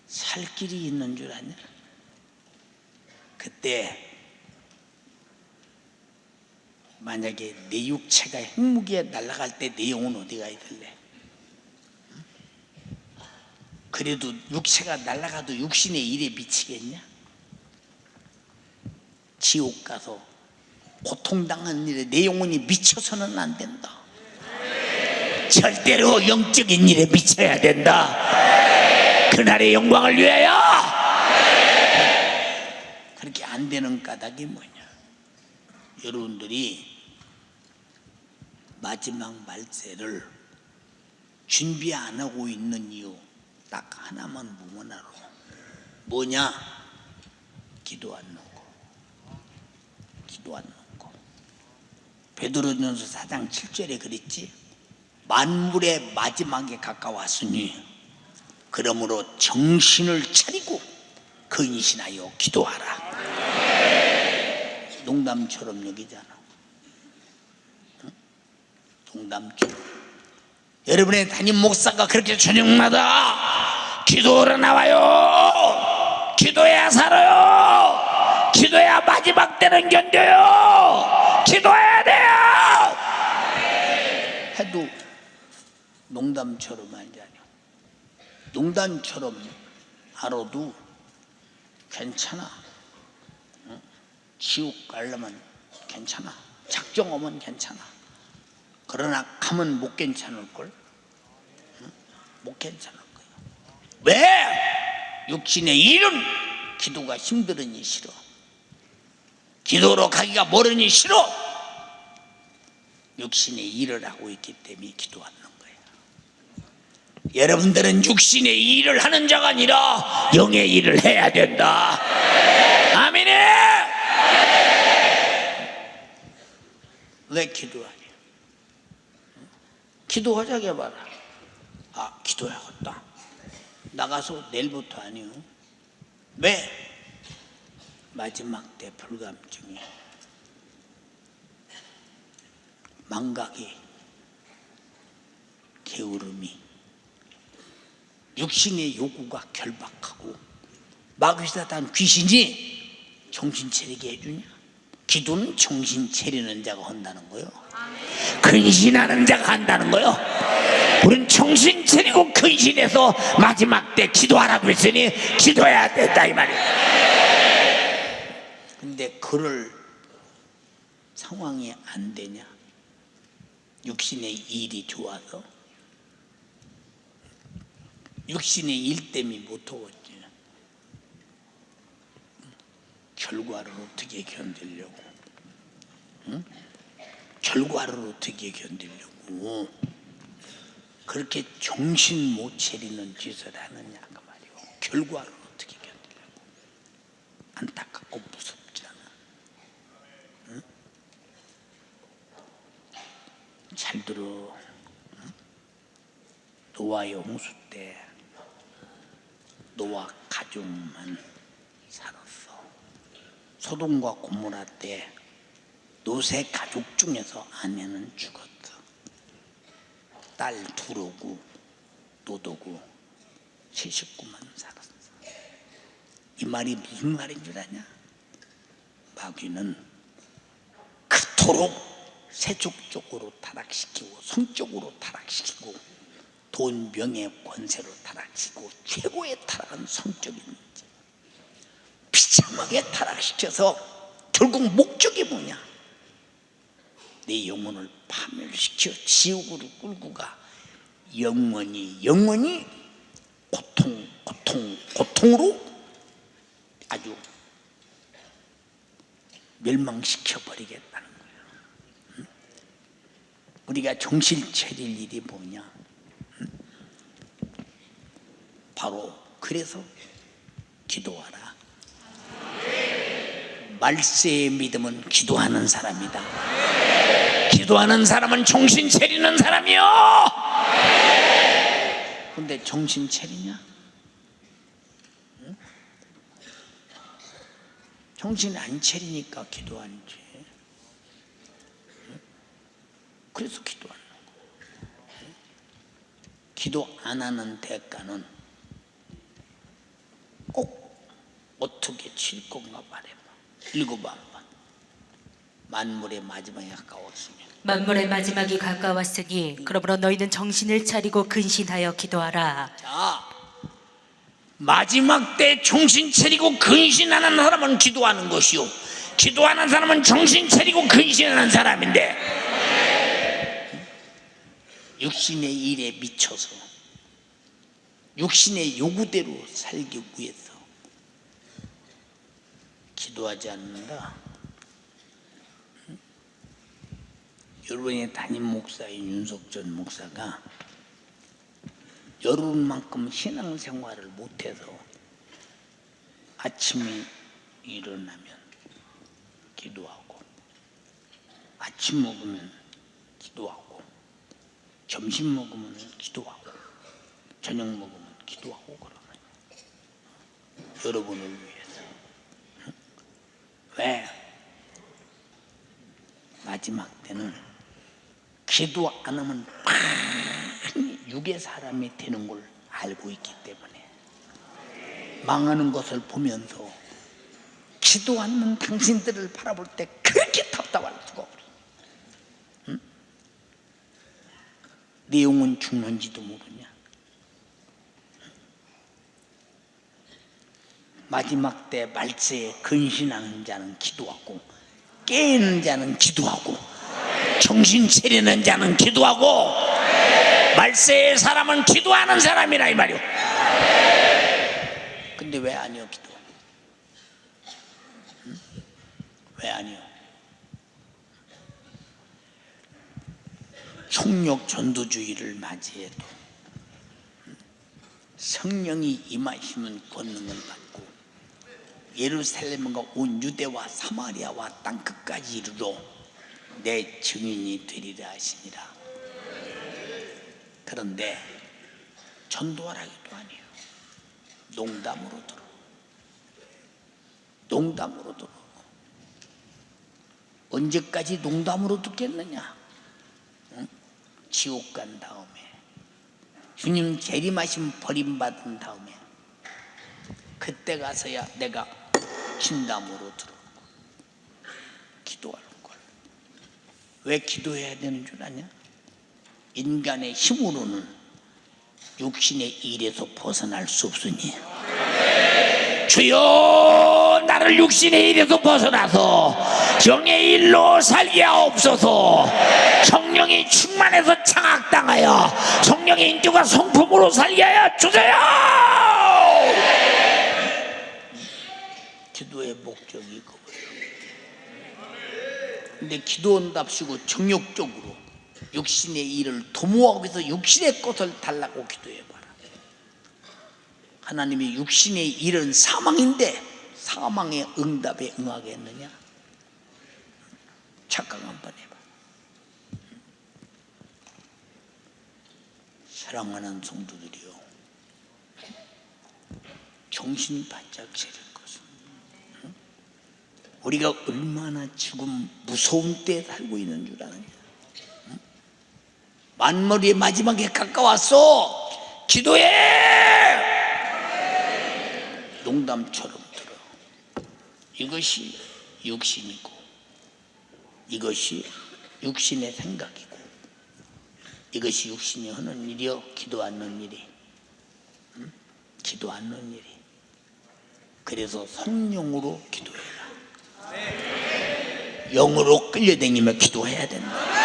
살 길이 있는 줄 아냐? 그때 만약에 내 육체가 핵무기에 날아갈 때 내 영혼 어디 가 있을래? 그래도 육체가 날아가도 육신의 일에 미치겠냐? 지옥 가서 고통당하는 일에 내 영혼이 미쳐서는 안 된다. 절대로 영적인 일에 미쳐야 된다. 그날의 영광을 위하여. 그렇게 안 되는 까닭이 뭐냐? 여러분들이 마지막 말세를 준비 안 하고 있는 이유 딱 하나만 보면 알아. 뭐냐? 기도 안 놓고. 기도 안 놓고. 베드로전서 4장 7절에 그랬지. 만물의 마지막에 가까웠으니 그러므로 정신을 차리고 근신하여 기도하라. 농담처럼 여기잖아. 농담처럼. 여러분의 담임 목사가 그렇게 저녁마다 기도하러 나와요. 기도해야 살아요. 기도해야 마지막 때는 견뎌요. 기도해야 돼요. 해도 농담처럼 하지 않아요. 농담처럼 알아도 괜찮아. 지옥 가려면 괜찮아. 작정하면 괜찮아. 그러나 가면 못 괜찮을걸? 못 괜찮을 거야. 왜? 육신의 일은 기도가 힘들으니 싫어. 기도로 가기가 멀으니 싫어. 육신의 일을 하고 있기 때문에 기도하는 거야. 여러분들은 육신의 일을 하는 자가 아니라 영의 일을 해야 된다. 아멘이네. 왜 기도하냐? 기도하자게 봐라. 아, 기도해야겠다. 나가서 내일부터 아니요. 왜? 마지막 때 불감증이, 망각이, 게으름이, 육신의 요구가 결박하고 마귀사단 귀신이 정신 차리게 해주냐? 기도는 정신 차리는 자가 한다는 거요. 근신하는 자가 한다는 거요. 우린 정신 차리고 근신해서 마지막 때 기도하라고 했으니 기도해야 된다 이 말이에요. 근데 그럴 상황이 안 되냐? 육신의 일이 좋아서? 육신의 일 때문에 못하겠지. 결과를 어떻게 견디려고? 응? 결과를 어떻게 견디려고? 그렇게 정신 못 차리는 짓을 하느냐 그 말이요. 결과를 어떻게 견디려고? 안타깝고 무섭잖아. 응? 잘 들어. 응? 노아의 홍수 때 노아 가족만 살았어. 소돔과 고모라 때 롯의 가족 중에서 아내는 죽었어. 딸 둘오고 노도고 79만 살았어. 이 말이 무슨 말인 줄 아냐? 마귀는 그토록 세속적으로 타락시키고 성적으로 타락시키고 돈, 명예, 권세로 타락시키고 최고의 타락은 성적인 문제. 비참하게 타락시켜서 결국 목적이 뭐냐? 내 영혼을 파멸시켜 지옥으로 끌고 가. 영원히 고통으로 아주 멸망시켜 버리겠다는 거예요. 응? 우리가 정신 차릴 일이 뭐냐? 응? 바로 그래서 기도하라. 말세의 믿음은 기도하는 사람이다. 기도하는 사람은 정신 차리는 사람이요. 근데 정신 차리냐? 응? 정신 안 차리니까 기도 안 지. 응? 그래서 기도하는 거야. 응? 기도 안 하는 대가는 꼭 어떻게 칠 건가 말해봐. 읽어봐 한번. 만물의 마지막이 가까웠으니 만물의 마지막이 가까웠으니 그러므로 너희는 정신을 차리고 근신하여 기도하라. 자, 마지막 때 정신 차리고 근신하는 사람은 기도하는 것이요, 기도하는 사람은 정신 차리고 근신하는 사람인데 육신의 일에 미쳐서 육신의 요구대로 살기 위해서 기도하지 않는다. 여러분의 담임 목사인 윤석전 목사가 여러분만큼 신앙생활을 못해서 아침에 일어나면 기도하고, 아침 먹으면 기도하고, 점심 먹으면 기도하고, 저녁 먹으면 기도하고 그러는 여러분을 위해서. 왜? 마지막 때는 기도 안 하면 육의 사람이 되는 걸 알고 있기 때문에 망하는 것을 보면서 기도 않는 당신들을 바라볼 때 그렇게 답답할 수가 없어. 응? 네 영혼 죽는지도 모르냐? 마지막 때 말세에 근신하는 자는 기도하고, 깨는 자는 기도하고, 정신 차리는 자는 기도하고, 말세의 사람은 기도하는 사람이라 이 말이오. 근데 왜 아니요 기도? 응? 왜 아니요? 총력 전도주의를 맞이해도 성령이 임하시는 권능을 받고 예루살렘과 온 유대와 사마리아와 땅끝까지 이르러 내 증인이 되리라 하시니라. 그런데 전도하라기도 아니에요. 농담으로 들어. 농담으로 들어. 언제까지 농담으로 듣겠느냐? 응? 지옥 간 다음에 주님 재림하심 버림받은 다음에 그때 가서야 내가 진담으로 들었고 기도하는 걸. 왜 기도해야 되는 줄 아냐? 인간의 힘으로는 육신의 일에서 벗어날 수 없으니 주여 나를 육신의 일에서 벗어나서 영의 일로 살게 하옵소서. 성령이 충만해서 장악당하여 성령의 인격과 성품으로 살게 하여 주세요. 기도의 목적이 그거예요. 근데 기도한답시고 정욕적으로 육신의 일을 도모하기 위해서 육신의 것을 달라고 기도해봐라. 하나님이 육신의 일은 사망인데 사망의 응답에 응하겠느냐? 착각 한번 해봐. 사랑하는 성도들이요, 정신 바짝 차릴 것은 우리가 얼마나 지금 무서운 때에 살고 있는 줄 아느냐? 만물의 마지막에 가까웠어. 기도해. 농담처럼 들어. 이것이 육신이고 이것이 육신의 생각이고 이것이 육신이 하는 일이요, 기도 않는 일이. 기도 않는 일이. 그래서 성령으로 기도해라. 영으로 끌려다니며 기도해야 된다.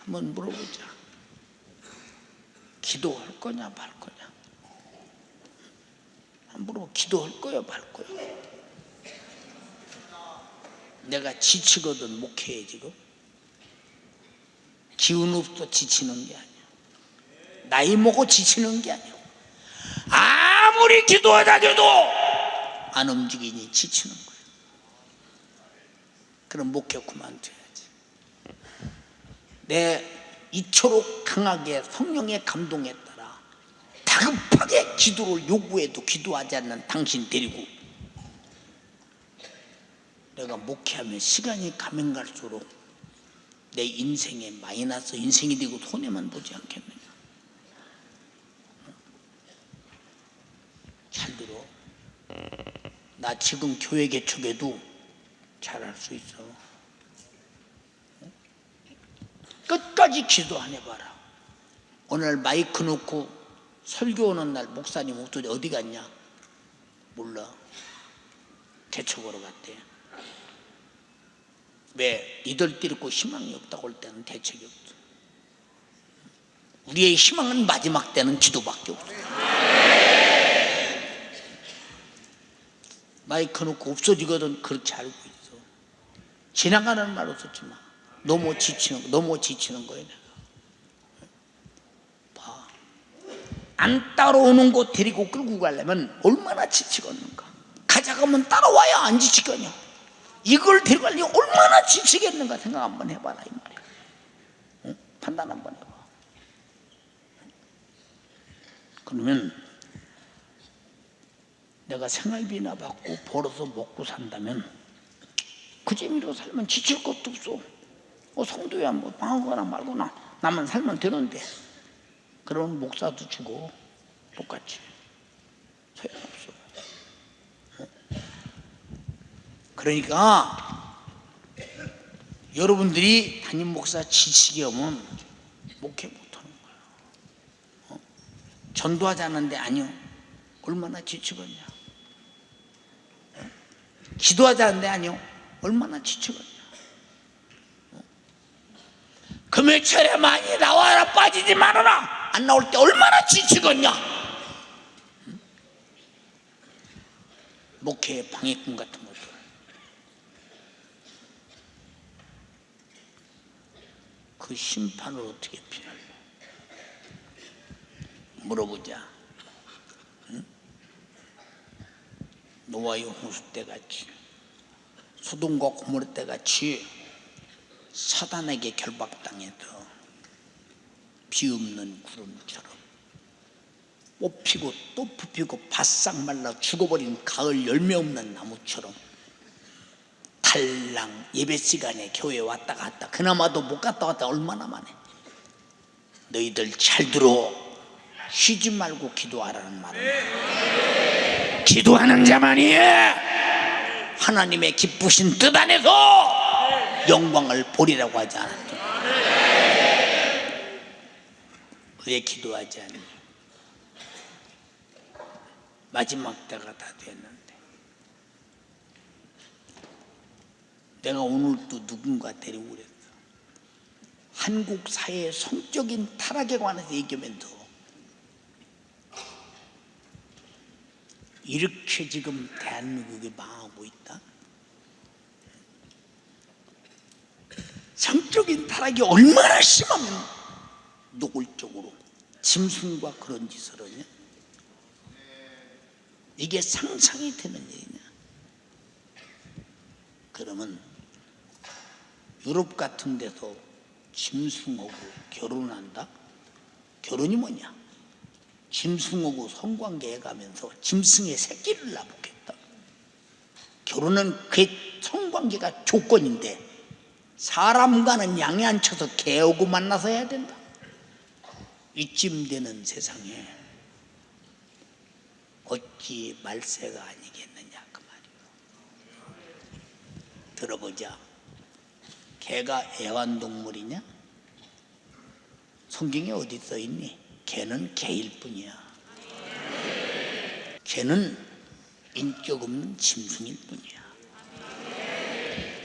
한번 물어보자. 기도할 거냐 말 거냐? 한번 물어보. 기도할 거야 말 거야? 내가 지치거든 목회에 지금. 기운 없어 지치는 게 아니야. 나이 먹어 지치는 게 아니야. 아무리 기도하다 줘도 안 움직이니 지치는 거야. 그럼 목회 그만둬야지. 내 이토록 강하게 성령의 감동에 따라 다급하게 기도를 요구해도 기도하지 않는 당신 데리고 내가 목회하면 시간이 가면 갈수록 내 인생에 마이너스 인생이 되고 손해만 보지 않겠느냐? 잘 들어. 나 지금 교회 개척에도 잘할 수 있어. 끝까지 기도 안 해봐라. 오늘 마이크 놓고 설교하는 날 목사님 목소리 어디 갔냐? 몰라. 개척으로 갔대. 왜? 니들 띠고 희망이 없다고 할 때는 대책이 없어. 우리의 희망은 마지막 때는 기도밖에 없어. 마이크 놓고 없어지거든. 그렇게 알고 있어. 지나가는 말로 썼지 마. 너무 지치는 거야 내가. 봐. 안 따라오는 곳 데리고 끌고 가려면 얼마나 지치겠는가. 가져가면 따라와야 안 지치겠냐. 이걸 데리고 가려면 얼마나 지치겠는가 생각 한번 해봐라 이 말이야. 응? 판단 한번 해봐. 그러면 내가 생활비나 받고 벌어서 먹고 산다면 그 재미로 살면 지칠 것도 없어. 성도야 뭐 방하거나 말거나 나만 살면 되는데. 그러면 목사도 주고 똑같이 소용없어. 그러니까 여러분들이 담임 목사 지치게 하면 목회 못하는 거예요. 전도하지 않는데 아니요. 얼마나 지치겠냐. 기도하지 않는데 아니요. 얼마나 지치겠냐. 금요일에 많이 나와라. 빠지지 말아라. 안 나올 때 얼마나 지치겠냐. 목회의 방해꾼 같은 것들. 그 심판을 어떻게 피할래? 물어보자. 응? 노아의 홍수 때같이, 소돔과 고모라 때같이 사단에게 결박당해서 비 없는 구름처럼 뽑히고 또 부피고 바싹 말라 죽어버린 가을 열매 없는 나무처럼 달랑 예배 시간에 교회 왔다 갔다, 그나마도 못 갔다 왔다 얼마나 만해. 너희들 잘 들어. 쉬지 말고 기도하라는 말은 기도하는 자만이 하나님의 기쁘신 뜻 안에서 영광을 보리라고 하지 않았더니 왜 기도하지 않니? 마지막 때가 다 됐는데. 내가 오늘 또 누군가 데리고 그랬어. 한국 사회의 성적인 타락에 관해서 얘기하면서 이렇게 지금 대한민국이 망하고 있다. 성적인 타락이 얼마나 심하면 노골적으로 짐승과 그런 짓을 하냐? 이게 상상이 되는 일이냐? 그러면 유럽 같은 데서 짐승하고 결혼한다? 결혼이 뭐냐? 짐승하고 성관계 해가면서 짐승의 새끼를 낳겠다. 결혼은 그 성관계가 조건인데 사람과는 양이 안 쳐서 개하고 만나서 해야 된다. 이쯤 되는 세상에 어찌 말세가 아니겠느냐 그 말이에요. 들어보자. 개가 애완동물이냐? 성경에 어디 써있니? 개는 개일 뿐이야. 개는 인격 없는 짐승일 뿐이야.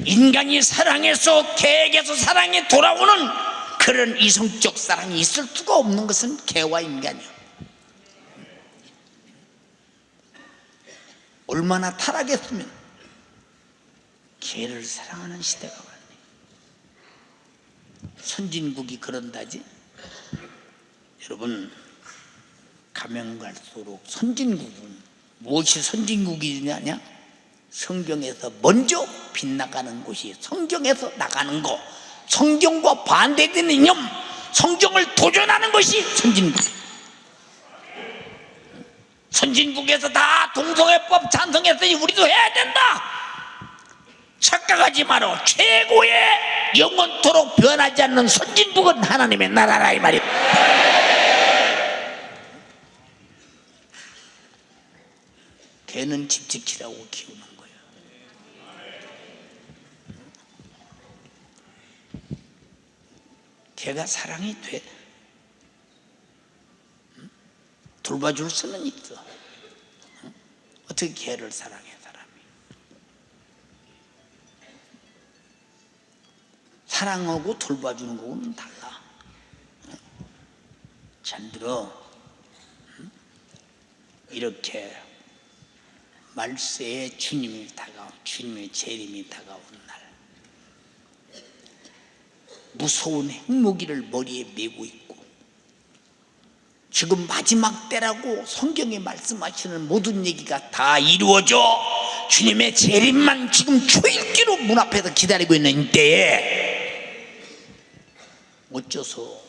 인간이 사랑해서 개에게서 사랑이 돌아오는 그런 이성적 사랑이 있을 수가 없는 것은 개와 인간이야. 얼마나 타락했으면 개를 사랑하는 시대가 왔네. 선진국이 그런다지. 여러분, 가면 갈수록 선진국은 무엇이 선진국이냐냐? 성경에서 먼저 빗나가는 곳이 성경에서 나가는 것, 성경과 반대되는 이념, 성경을 도전하는 것이 선진국. 선진국에서 다 동성애법 찬성했으니 우리도 해야 된다. 착각하지 마라. 최고의 영원토록 변하지 않는 선진국은 하나님의 나라라 이 말이야. 개는 집 지키라고 키우는 거야. 개가 사랑이 돼. 돌봐줄 수는 있어. 어떻게 개를 사랑해 사람이? 사랑하고 돌봐주는 거는 달라. 잘 들어. 이렇게 말세에 주님이 다가온, 주님의 재림이 다가온 날, 무서운 핵무기를 머리에 메고 있고, 지금 마지막 때라고 성경에 말씀하시는 모든 얘기가 다 이루어져 주님의 재림만 지금 초일기로 문 앞에서 기다리고 있는 때에 어째서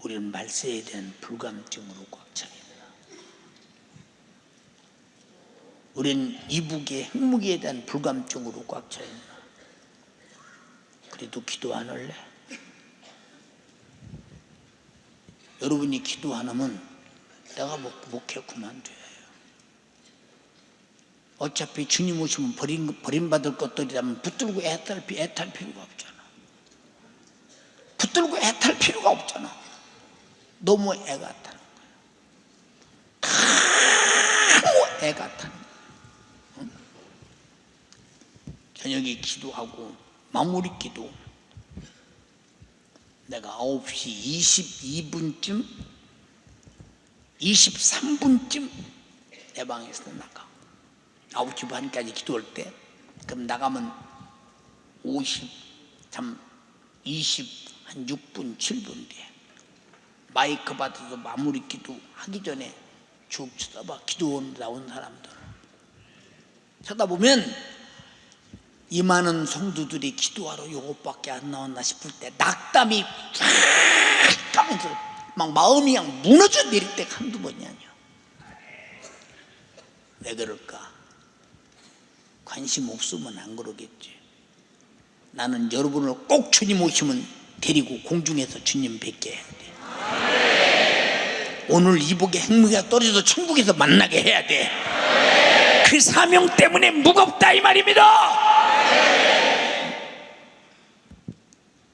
우리는 말세에 대한 불감증으로 꽉 차 있나? 우리는 이북의 핵무기에 대한 불감증으로 꽉 차 있나? 그래도 기도 안 할래? 여러분이 기도 안 하면 내가 목회 그만둬요. 어차피 주님 오시면 버림받을 것들이라면 붙들고 애탈 필요가 없잖아. 붙들고 애탈 필요가 없잖아. 너무 애가 타는 거야. 너무 애가 타는 거야. 응? 저녁에 기도하고 마무리 기도. 내가 9시 22분쯤 23분쯤 내 방에서 나가. 9시 반까지 기도할 때 그럼 나가면 20한 6분 7분 뒤에 마이크 받아서 마무리 기도 하기 전에 쭉 쳐다봐. 기도원 나온 사람들 쳐다보면 이 많은 성도들이 기도하러 요것밖에 안 나왔나 싶을 때 낙담이 쫙 가면서 막 마음이 그냥 무너져 내릴 때가 한두 번이 아니야. 왜 그럴까? 관심 없으면 안 그러겠지. 나는 여러분을 꼭 주님 오시면 데리고 공중에서 주님 뵙게 해야 돼. 오늘 이복의 행무가 떨어져서 천국에서 만나게 해야 돼. 그 사명 때문에 무겁다 이 말입니다.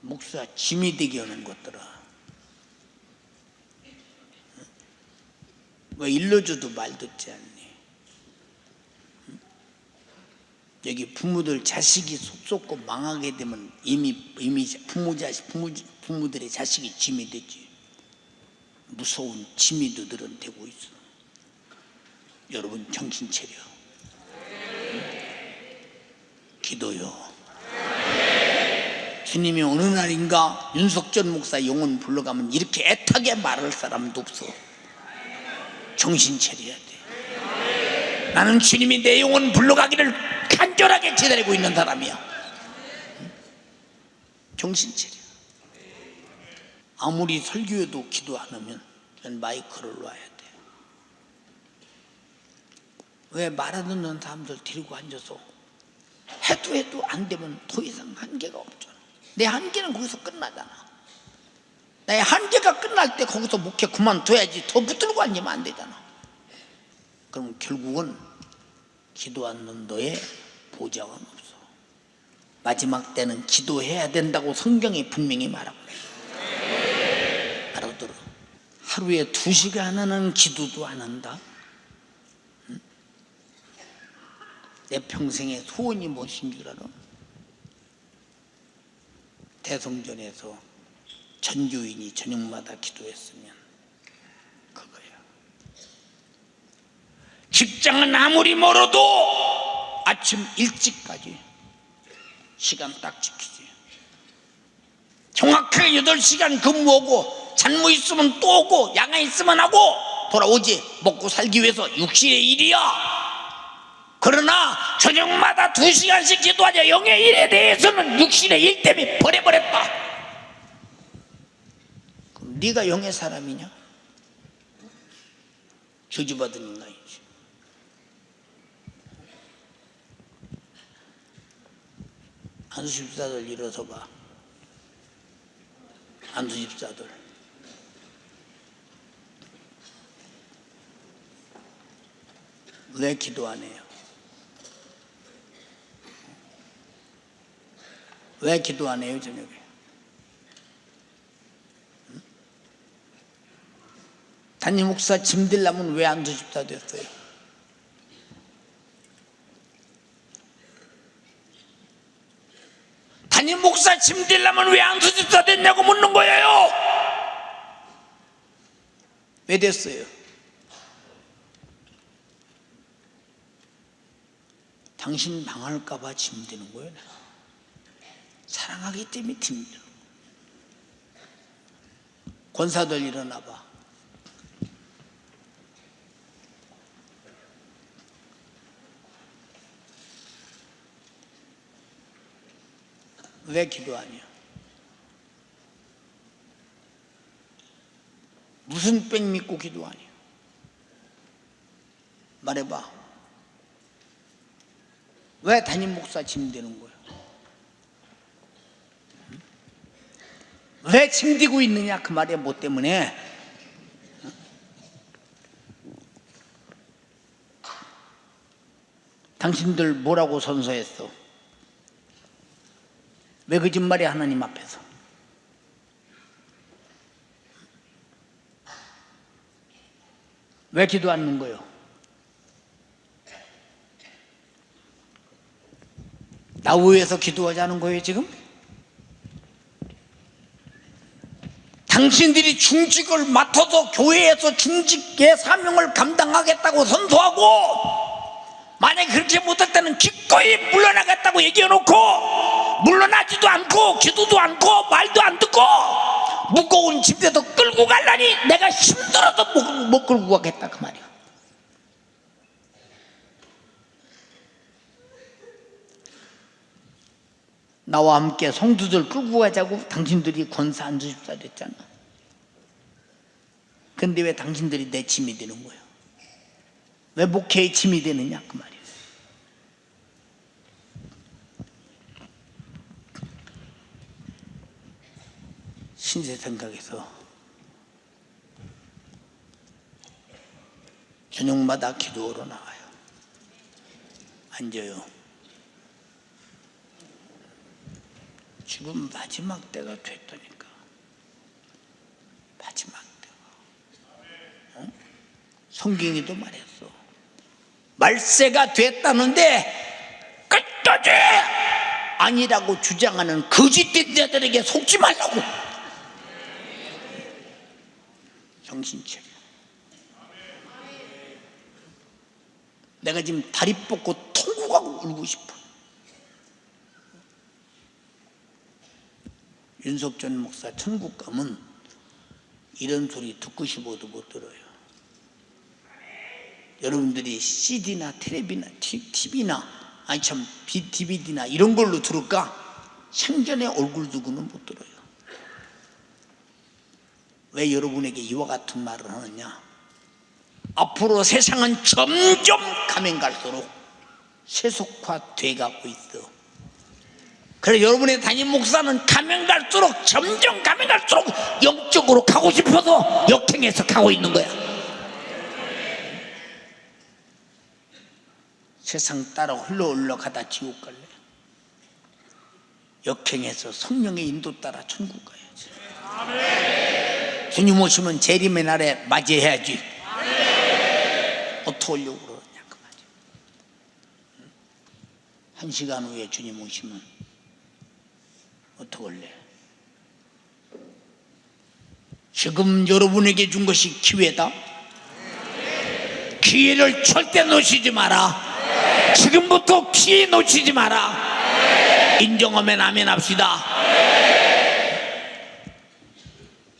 목사 짐이 되게 하는 것들아, 왜 일러줘도 말 듣지 않니? 여기 부모들 자식이 속 썩고 망하게 되면 이미 부모들의 자식이 짐이 되지. 무서운 짐이 너들은 되고 있어. 여러분 정신 차려. 기도요. 주님이 어느 날인가 윤석전 목사 영혼 불러가면 이렇게 애타게 말할 사람도 없어. 정신 차려야 돼. 나는 주님이 내 영혼 불러가기를 간절하게 기다리고 있는 사람이야. 정신 차려. 아무리 설교해도 기도 안 하면 마이크를 놔야 돼. 왜 말 안 듣는 사람들 데리고 앉아서 해도 안 되면 더 이상 한계가 없잖아. 내 한계는 거기서 끝나잖아. 나의 한계가 끝날 때 거기서 목회 그만둬야지. 더 붙들고 앉으면 안 되잖아. 그럼 결국은 기도 않는 너의 보장은 없어. 마지막 때는 기도해야 된다고 성경이 분명히 말하고 있어. 알아들어. 하루에 2시간 하는 기도도 안 한다. 응? 내 평생의 소원이 무엇인 줄 알아? 대성전에서 전교인이 저녁마다 기도했으면 그거야. 직장은 아무리 멀어도 아침 일찍까지 시간 딱 지키지. 정확하게 8시간 근무하고 잔무 있으면 또 오고 야간 있으면 하고 돌아오지. 먹고 살기 위해서 육신의 일이야. 그러나 저녁마다 2시간씩 기도하자. 영의 일에 대해서는 육신의 일 때문에 버려버렸다. 그럼 네가 영의 사람이냐? 저주받은 인간이지. 안수집사들 일어서 봐. 안수집사들 왜 기도 안 해요? 왜 기도 안 해요 저녁에? 응? 담임 목사 짐 들려면 왜 안수집사 됐어요? 담임 목사 짐 들려면 왜 안수집사 됐냐고 묻는 거예요. 왜 됐어요? 당신 망할까 봐 짐 드는 거예요. 내가 사랑하기 때문에 짐 들어. 권사들 일어나 봐. 왜 기도 안 해요? 무슨 백 믿고 기도 안 해요? 말해봐. 왜 담임 목사 짐 되는 거예요? 왜 짐 지고 있느냐 그 말이야. 뭐 때문에? 당신들 뭐라고 선서했어? 왜 거짓말이 하나님 앞에서? 왜 기도 않는 거요? 나 위해서 기도하자는 거예요 지금? 당신들이 중직을 맡아서 교회에서 중직의 사명을 감당하겠다고 선서하고, 만약에 그렇게 못할 때는 기꺼이 물러나겠다고 얘기해놓고 물러나지도 않고 기도도 않고 말도 안 듣고 무거운 짐대도 끌고 가려니 내가 힘들어도 못 끌고 가겠다 그 말이야. 나와 함께 성도들 끌고 가자고 당신들이 권사 안 주십사 그랬잖아. 근데 왜 당신들이 내 짐이 되는 거야? 왜 목회의 짐이 되느냐 그 말이야. 신세 생각에서 저녁마다 기도하러 나와요. 앉아요. 지금 마지막 때가 됐다니까. 마지막 때가. 성경에도 말했어. 말세가 됐다는데 끝까지 아니라고 주장하는 거짓된 자들에게 속지 말라고. 정신 차려. 내가 지금 다리 뻗고 통곡하고 울고 싶어. 윤석전 목사 천국 가면 이런 소리 듣고 싶어도 못 들어요. 여러분들이 CD나 텔레비나 TV나 아니 참 DVD나 이런 걸로 들을까? 생전에 얼굴 두고는 못 들어요. 왜 여러분에게 이와 같은 말을 하느냐? 앞으로 세상은 점점 가면 갈수록 세속화돼 가고 있어. 그래서 여러분의 담임 목사는 가면 갈수록 점점 가면 갈수록 영적으로 가고 싶어서 역행해서 가고 있는 거야. 세상 따라 흘러 가다 지옥 갈래? 역행해서 성령의 인도 따라 천국 가야지. 주님 오시면 재림의 날에 맞이해야지. 어떻게 하려고 그러냐 그 말이야. 1시간 후에 주님 오시면 어떻게 할래? 지금 여러분에게 준 것이 기회다. 기회를 절대 놓치지 마라. 지금부터 기회 놓치지 마라. 인정하면 아멘 합시다.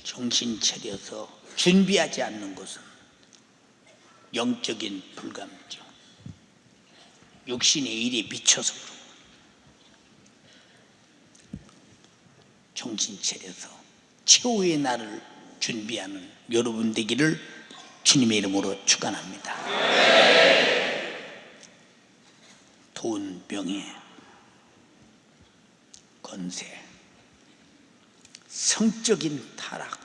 정신 차려서 준비하지 않는 것은 영적인 불감증, 육신의 일에 미쳐서 그런 거예요. 정신 차려서 최후의 날을 준비하는 여러분 되기를 주님의 이름으로 축원합니다. 돈, 명예, 권세, 성적인 타락,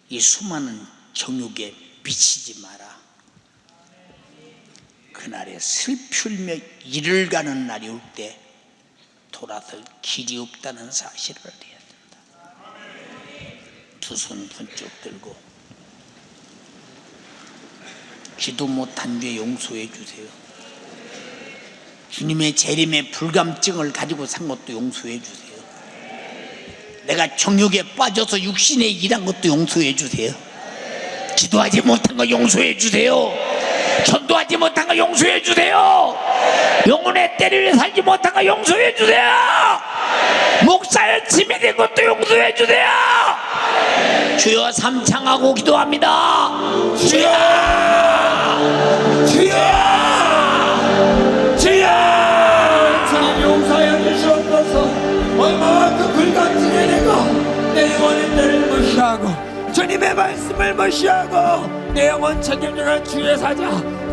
이 수많은 정욕에 미치지 마라. 그날에 슬플며 이를 가는 날이 올 때 돌아설 길이 없다는 사실을 알아야 된다. 두 손 번쩍 들고 기도 못한 죄 용서해 주세요. 주님의 재림의 불감증을 가지고 산 것도 용서해 주세요. 내가 정욕에 빠져서 육신에 일한 것도 용서해 주세요. 기도하지 못한 거 용서해 주세요. 전도하지 못한 거 용서해 주세요. 영혼의 때를 살지 못한 거 용서해 주세요. 목사의 짐이 된 것도 용서해 주세요. 주여 삼창하고 기도합니다. 주여, 주여, 주여. 주님 용서하여 주시옵소서. 얼마나 그 불감증에 내가 내 영혼의 때를 무시하고 주님의 말씀을 무시하고 내 영혼 책임지는 주의 사자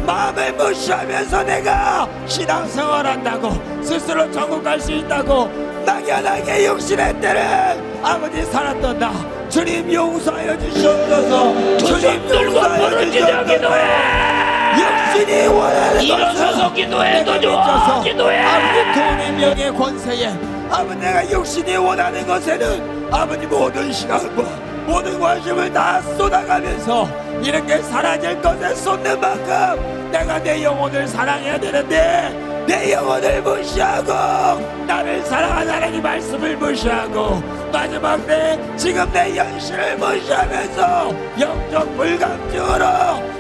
마음을 무시하면서 내가 신앙생활한다고 스스로 천국 갈 수 있다고 막연하게 육신의 때를 아버지 살았던 나 주님 용서하여 주시옵소서. 주님 용서하여 주시옵소서. 당신이 원하는 일어서서 것을 기도해도 내가 좋아. 믿어서 기도해. 아버지 돈의 명예 권세에 아버지 내가 육신이 원하는 것에는 아버지 모든 시간과 모든 관심을 다 쏟아가면서 이렇게 사라질 것에 쏟는 만큼 내가 내 영혼을 사랑해야 되는데 내 영혼을 무시하고 나를 사랑하는 하나님 말씀을 무시하고 마지막 때 지금 내 현실을 무시하면서 영적 불감증으로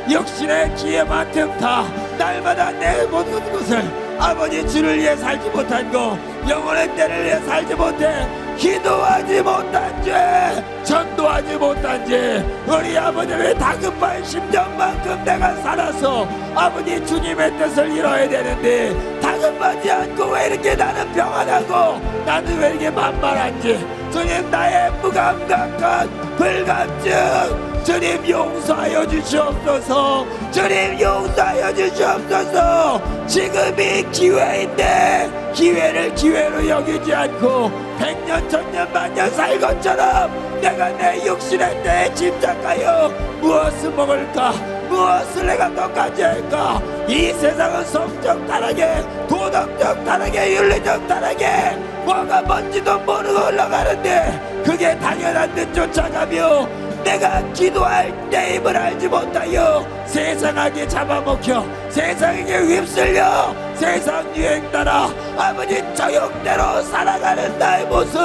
육신의 기회만 틈타 날마다 내 모든 것을 아버지 주를 위해 살지 못한 거 영혼의 때를 위해 살지 못해 기도하지 못한 죄 전도하지 못한 죄 우리 아버지를 다급한 심정만큼 내가 살아서 아버지 주님의 뜻을 이뤄야 되는데 다급하지 않고 왜 이렇게 나는 평안하고 나는 왜 이렇게 만만한지 주님 나의 무감각한 불감증 주님 용서하여 주시옵소서 주님 용서하여 주시옵소서 지금이 기회인데 기회를 기회로 여기지 않고 100년 천년 만년 살 것처럼 내가 내 육신의 때에 집착하여 무엇을 먹을까 무엇을 내가 똑같이 할까 이 세상은 성적 타락에 도덕적 타락에 윤리적 타락에 뭐가 뭔지도 모르고 흘러가는데 그게 당연한 듯 쫓아가며 내가 기도할 때임을 알지 못하여 세상에게 잡아먹혀 세상에게 휩쓸려 세상 유행 따라 아버지 저형대로 살아가는 나의 모습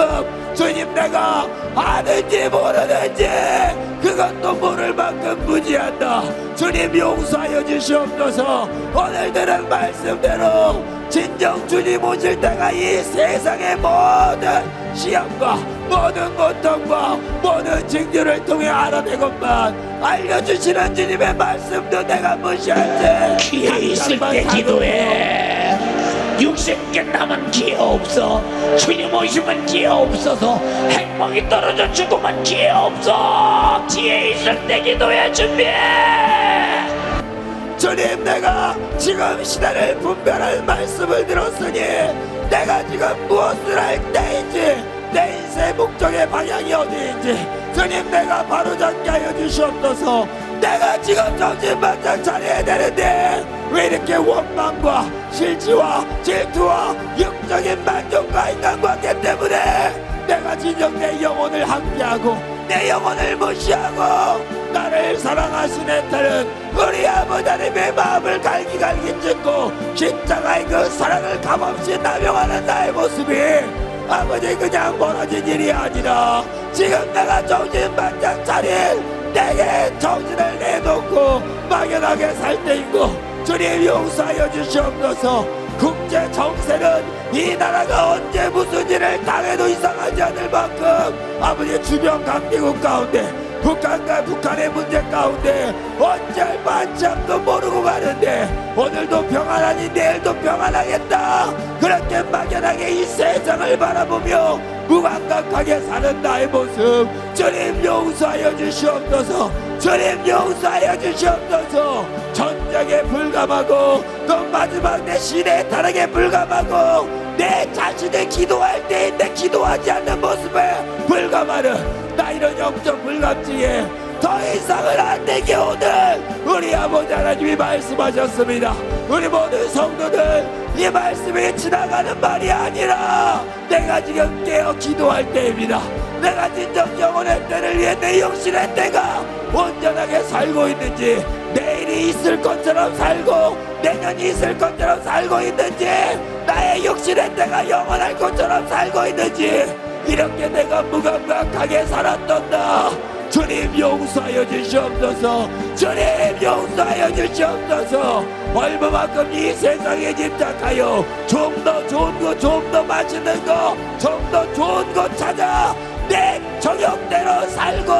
주님 내가 아는지 모르는지 그것도 모를 만큼 무지한다 주님 용서하여 주시옵소서 오늘 들은 말씀대로 진정 주님 오실 때가 이 세상의 모든 시험과 모든 고통과 모든 징조를 통해 알아내고만 알려주시는 주님의 말씀도 내가 무시할 때 기회 있을 때 기도해. 육신 끝나면 기회 없어. 주님 오시면 기회 없어서 행복이 떨어져 죽으면 기회 없어. 기회 있을 때 기도해. 준비해. 주님 내가 지금 시대를 분별할 말씀을 들었으니 내가 지금 무엇을 할 때인지 내 인생의 목적의 방향이 어디인지 주님 내가 바로잡게 하여 주시옵소서 내가 지금 정신 바짝 차려야 되는데 왜 이렇게 원망과 실지와 질투와 육적인 만족과 인간관계 때문에 내가 진정 내 영혼을 함께하고 내 영혼을 무시하고 나를 사랑하시는 딸은 우리 아버지 하나님의 마음을 갈기갈기 찢고 십자가의 그 사랑을 값없이 남용하는 나의 모습이 아버지 그냥 멀어진 일이 아니라 지금 내가 정신 바짝 차린 내게 정신을 내놓고 막연하게 살 때이고 주님 용서하여 주시옵소서 국제 정세는 이 나라가 언제 무슨 일을 당해도 이상하지 않을 만큼 아버지 주변 강대국 가운데 북한과 북한의 문제 가운데 언제 할만치 않도 모르고 가는데 오늘도 평안하니 내일도 평안하겠다 그렇게 막연하게 이 세상을 바라보며 무감각하게 사는 나의 모습 주님 용서하여 주시옵소서 주님 용서하여 주시옵소서 전쟁에 불감하고 또 마지막 내 시대의 타락에 불감하고 내 자신의 기도할 때인데 기도하지 않는 모습에 불감하는 나 이런 영적 불감증에 더 이상은 안 되게 오늘 우리 아버지 하나님이 말씀하셨습니다 우리 모든 성도들 이 말씀이 지나가는 말이 아니라 내가 지금 깨어 기도할 때입니다 내가 진정 영혼의 때를 위해 내 영신의 때가 온전하게 살고 있는지 내일이 있을 것처럼 살고 내년이 있을 것처럼 살고 있는지 나의 육신의 때가 영원할 것처럼 살고 있는지 이렇게 내가 무감각하게 살았던 나 주님 용서하여 주시옵소서 주님 용서하여 주시옵소서 얼마만큼 이 세상에 집착하여 좀 더 좋은 거 좀 더 맛있는 거 좀 더 좋은 거 찾아 내 정욕대로 살고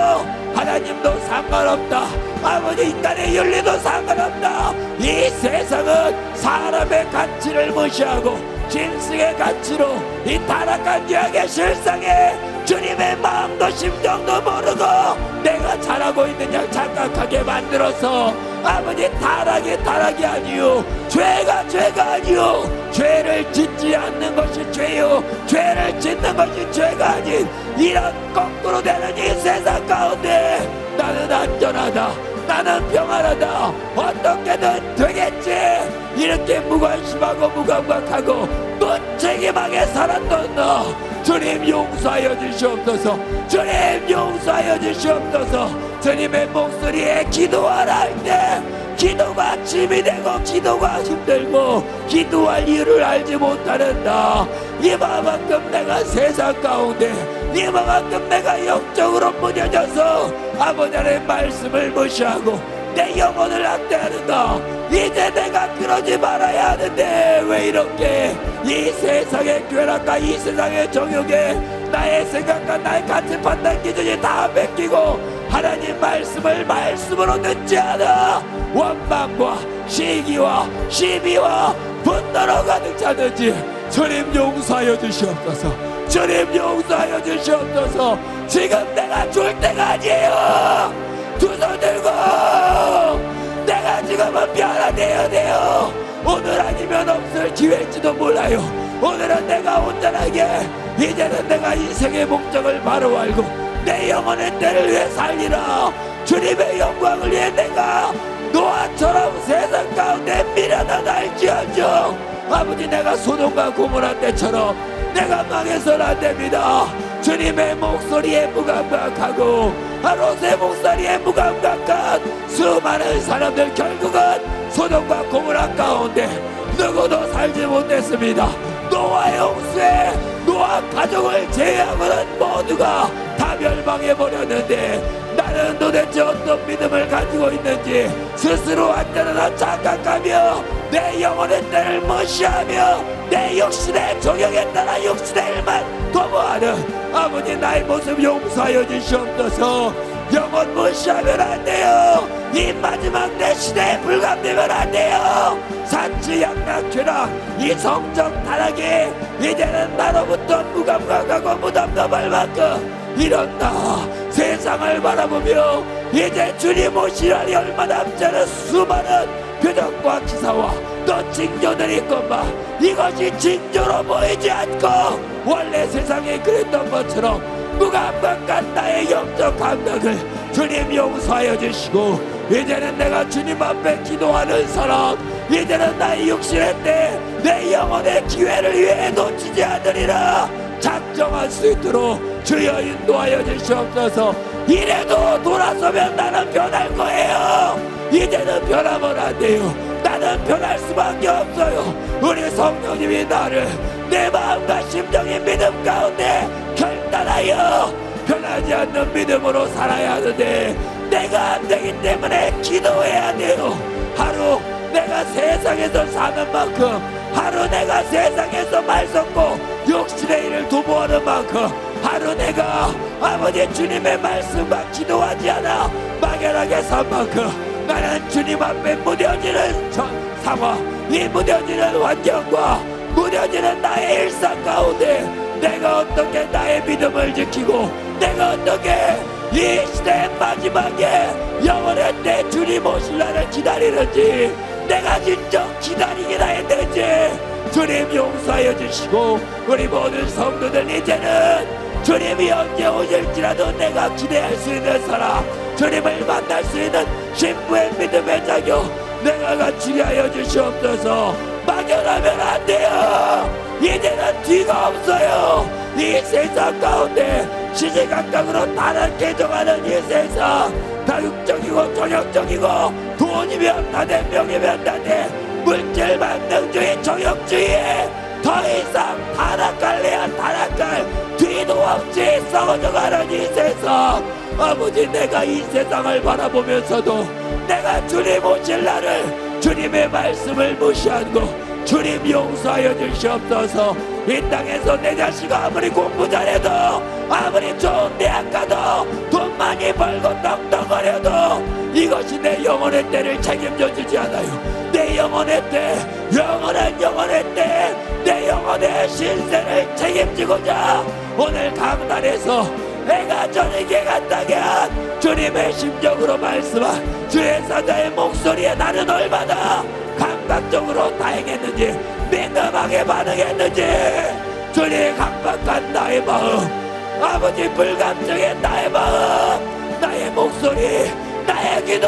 하나님도 상관없다 아버지 인간의 윤리도 상관없다 이 세상은 사람의 가치를 무시하고 짐승의 가치로 이 타락한 죄악의 실상에 주님의 마음도 심정도 모르고 내가 잘하고 있는 양 착각하게 만들어서 아버지 타락이 아니요 죄가 아니요 죄를 짓지 않는 것이 죄요 죄를 짓는 것이 죄가 아닌 이런 거꾸로 되는 이 세상 가운데 나는 안전하다 나는 평안하다 어떻게든 되겠지 이렇게 무관심하고 무감각하고 무책임하게 살았던 너 주님 용서하여 주시옵소서. 주님 용서하여 주시옵소서. 주님의 목소리에 기도하라 할 때 기도가 짐이 되고 기도가 힘들고 기도할 이유를 알지 못하는 나 이만큼 내가 세상 가운데 이만큼 내가 영적으로 무뎌져서 아버지 하나님의 말씀을 무시하고 내 영혼을 학대하는 나 이제 내가 그러지 말아야 하는데 왜 이렇게 이 세상의 괴락과 이 세상의 정욕에 나의 생각과 나의 가치 판단 기준이 다 뺏기고 하나님 말씀을 말씀으로 듣지 않아 원망과 시기와 시비와 분노로 가득 차는지 주님 용서하여 주시옵소서. 주님 용서하여 주시옵소서. 지금 내가 줄 때가 아니에요. 두 손 들고 내가 지금은 변화되어야 돼요. 오늘 아니면 없을 기회일지도 몰라요. 오늘은 내가 온전하게 이제는 내가 인생의 목적을 바로 알고 내 영혼의 때를 위해 살리라. 주님의 영광을 위해 내가 노아처럼 세상 가운데 미련한 날지언정 아버지 내가 소돔과 고모라 때처럼 내가 망해서는 안 됩니다. 주님의 목소리에 무감각하고 롯의 목소리에 무감각한 수많은 사람들 결국은 소돔과 고모라 가운데 누구도 살지 못했습니다. 노아의 홍수에 노아 가족을 제외하고는 모두가 다 멸망해버렸는데 나는 도대체 어떤 믿음을 가지고 있는지 스스로 완전한 착각하며 내 영혼의 때를 무시하며 내 육신의 종역에 따라 육신의 일만 도모하는 아버지 나의 모습 용서하여 주시옵소서. 영혼 무시하면 안 돼요. 이 마지막 내 시대에 불감되면 안 돼요. 산지양락 쾌락 이 성적 타락이 이제는 나로부터 무감각하고 무덤덤할 만큼 이런 나 세상을 바라보며 이제 주님 오시라니 얼마 남지 않은 수많은 표적과 기사와 또 징조들이 있건만 이것이 징조로 보이지 않고 원래 세상에 그랬던 것처럼 무감각한 나의 영적 감각을 주님 용서하여 주시고 이제는 내가 주님 앞에 기도하는 사람 이제는 나의 육신의 때 내 영혼의 기회를 위해 놓치지 않으리라 작정할 수 있도록 주여 인도하여 주시옵소서. 이래도 돌아서면 나는 변할 거예요. 이제는 변하면 안 돼요. 나는 변할 수밖에 없어요. 우리 성령님이 나를 내 마음과 심정의 믿음 가운데 결단하여 변하지 않는 믿음으로 살아야 하는데 내가 안 되기 때문에 기도해야 돼요. 하루 내가 세상에서 사는 만큼 하루 내가 세상에서 말 섞고 육신의 일을 도모하는 만큼 하루 내가 아버지 주님의 말씀과 기도하지 않아 막연하게 산 만큼 나는 주님 앞에 무뎌지는 상황 이 무뎌지는 환경과 무뎌지는 나의 일상 가운데 내가 어떻게 나의 믿음을 지키고 내가 어떻게 이 시대의 마지막에 영원의 때 주님 오실 날을 기다리는지 내가 진정 기다리기나 했는지 주님 용서하여 주시고 우리 모든 성도들 이제는 주님이 언제 오실지라도 내가 기대할 수 있는 사람 주님을 만날 수 있는 신부의 믿음의 자격 내가 갖추게 하여 주시옵소서. 막연하면 안 돼요. 이제는 뒤가 없어요. 이 세상 가운데 시시각각으로 다르게 정하는 이 세상 다육적이고 전형적이고 돈이면 다돼 명이면 다돼 물질 만능주의 정욕주의에 더 이상 타락할래야 타락할 뒤도 없이 썩어져가는 이 세상 아버지 내가 이 세상을 바라보면서도 내가 주님 오실 날을 주님의 말씀을 무시한 거 주님 용서하여 주시옵소서. 이 땅에서 내 자식아 아무리 공부 잘해도 아무리 좋은 대학 가도 돈 많이 벌고 떡떡거려도 이것이 내 영혼의 때를 책임져 주지 않아요. 내 영혼의 때 영원한 영혼의 때 내 영혼의 신세를 책임지고자 오늘 강단에서 내가 저에게 간다게 한 주님의 심정으로 말씀한 주의 사자의 목소리에 나는 얼마나 감각적으로 다행했는지 민감하게 반응했는지 주님 강박한 나의 마음 아버지 불감정의 나의 마음 나의 목소리 나의 기도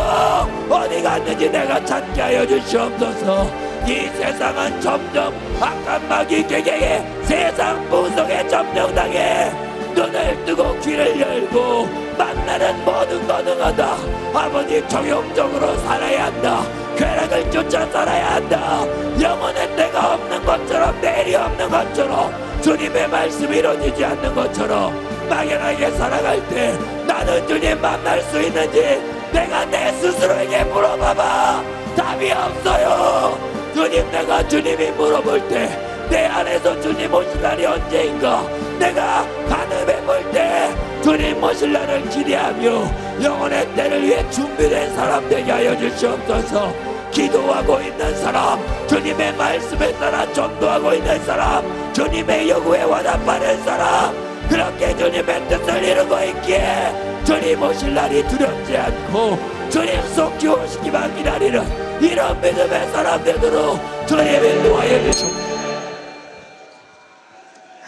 어디 갔는지 내가 찾게 하여 주시옵소서. 이 세상은 점점 악한 마귀 궤계에 세상 부속에 점령당해. 눈을 뜨고 귀를 열고 만나는 모든 거능하다. 아버지 정욕적으로 살아야 한다. 쾌락을 쫓아 살아야 한다. 영혼의 때가 없는 것처럼 내일이 없는 것처럼 주님의 말씀이 이루어지지 않는 것처럼 막연하게 살아갈 때 나는 주님 만날 수 있는지 내가 내 스스로에게 물어봐봐. 답이 없어요. 주님, 내가 주님이 물어볼 때 내 안에서 주님 오실 날이 언제인가, 내가 가늠해 볼 때 주님 오실 날을 기대하며 영혼의 때를 위해 준비된 사람 되게 하여 주시옵소서. 기도하고 있는 사람, 주님의 말씀에 따라 전도하고 있는 사람, 주님의 요구에 와답하는 사람, 그렇게 주님의 뜻을 이루고 있기에 주님 오실 날이 두렵지 않고 주님 속히 오시기만 기다리는 이런 믿음의 사람들로 주님이 인도하여 주시옵소서.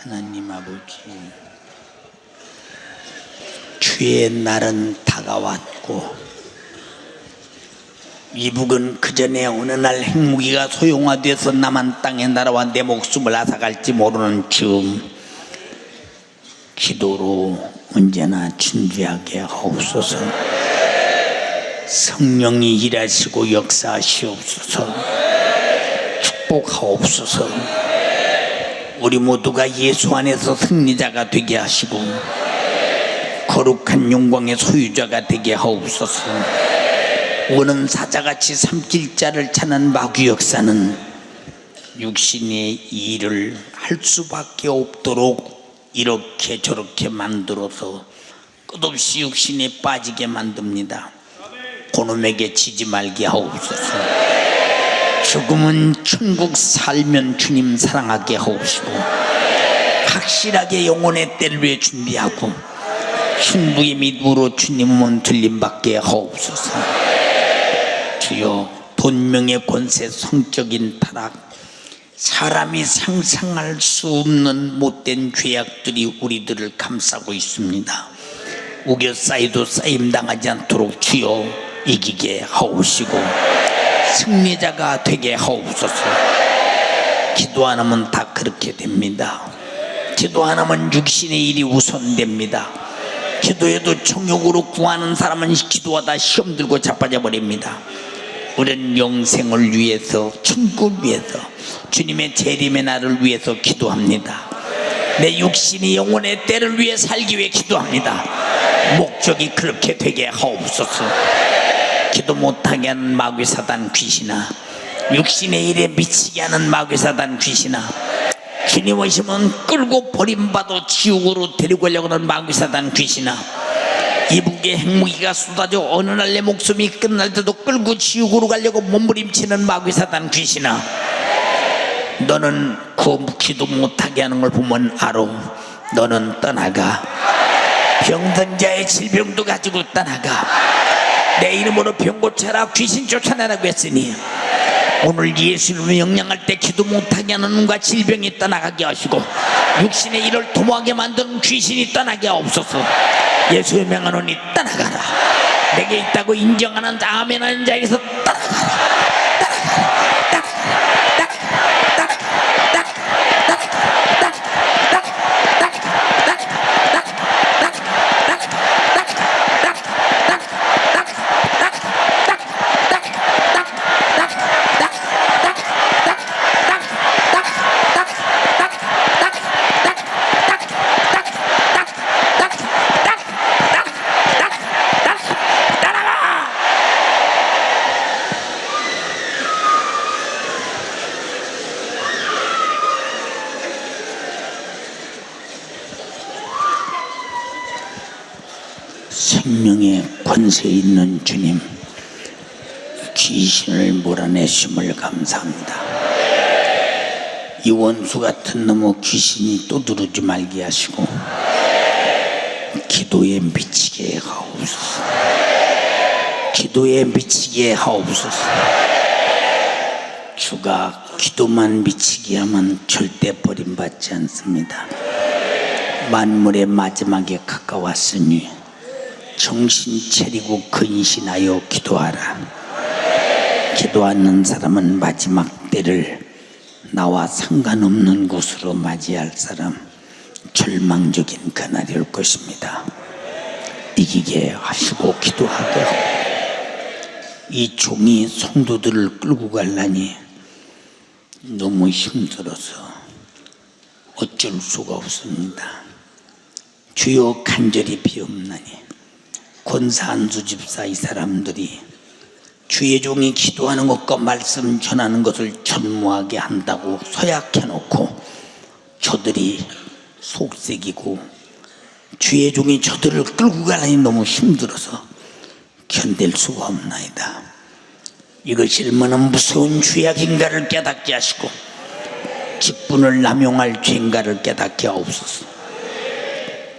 하나님 아버지, 주의 날은 다가왔고 이북은 그전에 어느 날 핵무기가 소용화돼서 남한 땅의 나라와 내 목숨을 앗아갈지 모르는 지금 기도로 언제나 준비하게 하옵소서. 성령이 일하시고 역사하시옵소서. 축복하옵소서. 우리 모두가 예수 안에서 승리자가 되게 하시고 거룩한 영광의 소유자가 되게 하옵소서. 오는 사자같이 삼킬 자를 찾는 마귀 역사는 육신의 일을 할 수밖에 없도록 이렇게 저렇게 만들어서 끝없이 육신에 빠지게 만듭니다. 그놈에게 지지 말게 하옵소서. 죽음은 천국, 살면 주님 사랑하게 하옵시고 확실하게 영혼의 때를 위해 준비하고 충부의 믿음으로 주님은 들림받게 하옵소서. 주여, 돈명의 권세, 성적인 타락, 사람이 상상할 수 없는 못된 죄악들이 우리들을 감싸고 있습니다. 우겨 쌓이도 쌓임당하지 않도록 주여 이기게 하옵시고 승리자가 되게 하옵소서. 기도 안 하면 다 그렇게 됩니다. 기도 안 하면 육신의 일이 우선됩니다. 기도해도 정욕으로 구하는 사람은 기도하다 시험 들고 자빠져 버립니다. 우리는 영생을 위해서, 천국 위해서, 주님의 재림의 날을 위해서 기도합니다. 내 육신이 영혼의 때를 위해 살기 위해 기도합니다. 목적이 그렇게 되게 하옵소서. 기도 못하게 하는 마귀 사단 귀신아, 육신의 일에 미치게 하는 마귀 사단 귀신아, 주님 오시면 끌고 버림받아 지옥으로 데리고 가려고 하는 마귀 사단 귀신아, 이북의 핵무기가 쏟아져 어느 날 내 목숨이 끝날 때도 끌고 지옥으로 가려고 몸부림치는 마귀 사단 귀신아, 너는 그 기도 못하게 하는 걸 보면 알아. 너는 떠나가. 병든 자의 질병도 가지고 떠나가. 내 이름으로 병 고쳐라, 귀신 쫓아내라고 했으니 오늘 예수님을 명령할 때 기도 못하게 하는 눈과 질병이 떠나가게 하시고 육신의 일을 도모하게 만드는 귀신이 떠나게 하옵소서. 예수의 명하노니 떠나가라. 내게 있다고 인정하는 자, 아멘하는 자에게서 떠나가라. 생명의 권세 있는 주님, 귀신을 몰아내심을 감사합니다. 이 원수 같은 놈의 귀신이 또 두르지 말게 하시고 기도에 미치게 하옵소서. 기도에 미치게 하옵소서. 주가 기도만 미치게 하면 절대 버림받지 않습니다. 만물의 마지막에 가까웠으니 정신 차리고 근신하여 기도하라. 기도하는 사람은 마지막 때를 나와 상관없는 곳으로 맞이할 사람, 절망적인 그날이 올 것입니다. 이기게 하시고 기도하게 하고, 이 종이 성도들을 끌고 가려니 너무 힘들어서 어쩔 수가 없습니다. 주여 간절히 비옵나니 권사 안수 집사 이 사람들이 주의 종이 기도하는 것과 말씀 전하는 것을 전무하게 한다고 서약해 놓고 저들이 속색이고 주의 종이 저들을 끌고 가려니 너무 힘들어서 견딜 수가 없나이다. 이것이 얼마나 무서운 죄악인가를 깨닫게 하시고 직분을 남용할 죄인가를 깨닫게 하옵소서.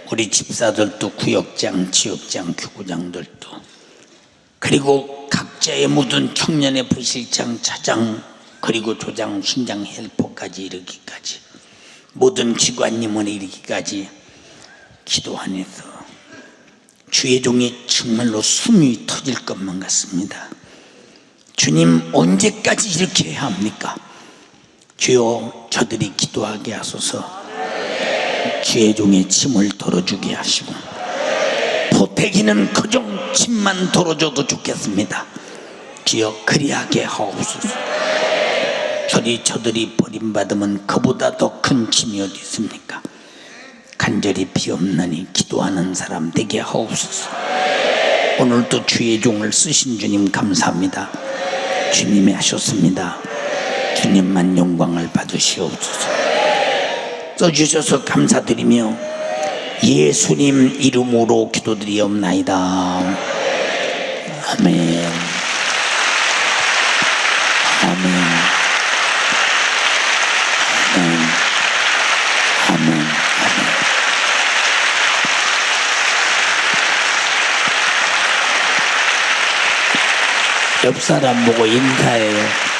우리 집사들도 구역장, 지역장, 교구장들도, 그리고 각자의 모든 청년의 부실장, 차장, 그리고 조장, 순장, 헬퍼까지 이르기까지 모든 기관님원에 이르기까지 기도 안에서 주의 종이 정말로 숨이 터질 것만 같습니다. 주님, 언제까지 이렇게 해야 합니까? 주여, 저들이 기도하게 하소서. 주의 종의 침을 덜어주게 하시고, 포태기는 그정 침만 덜어줘도 좋겠습니다. 주여, 그리하게 하옵소서. 저들이 버림받으면 그보다 더 큰 짐이 어디 있습니까? 간절히 비옵나니 기도하는 사람 되게 하옵소서. 오늘도 주의 종을 쓰신 주님 감사합니다. 주님이 하셨습니다. 주님만 영광을 받으시옵소서. 써주셔서 감사드리며 예수님 이름으로 기도드리옵나이다. 아멘. 아멘. 아멘. 아멘. 아멘. 옆 사람 보고 인사해요.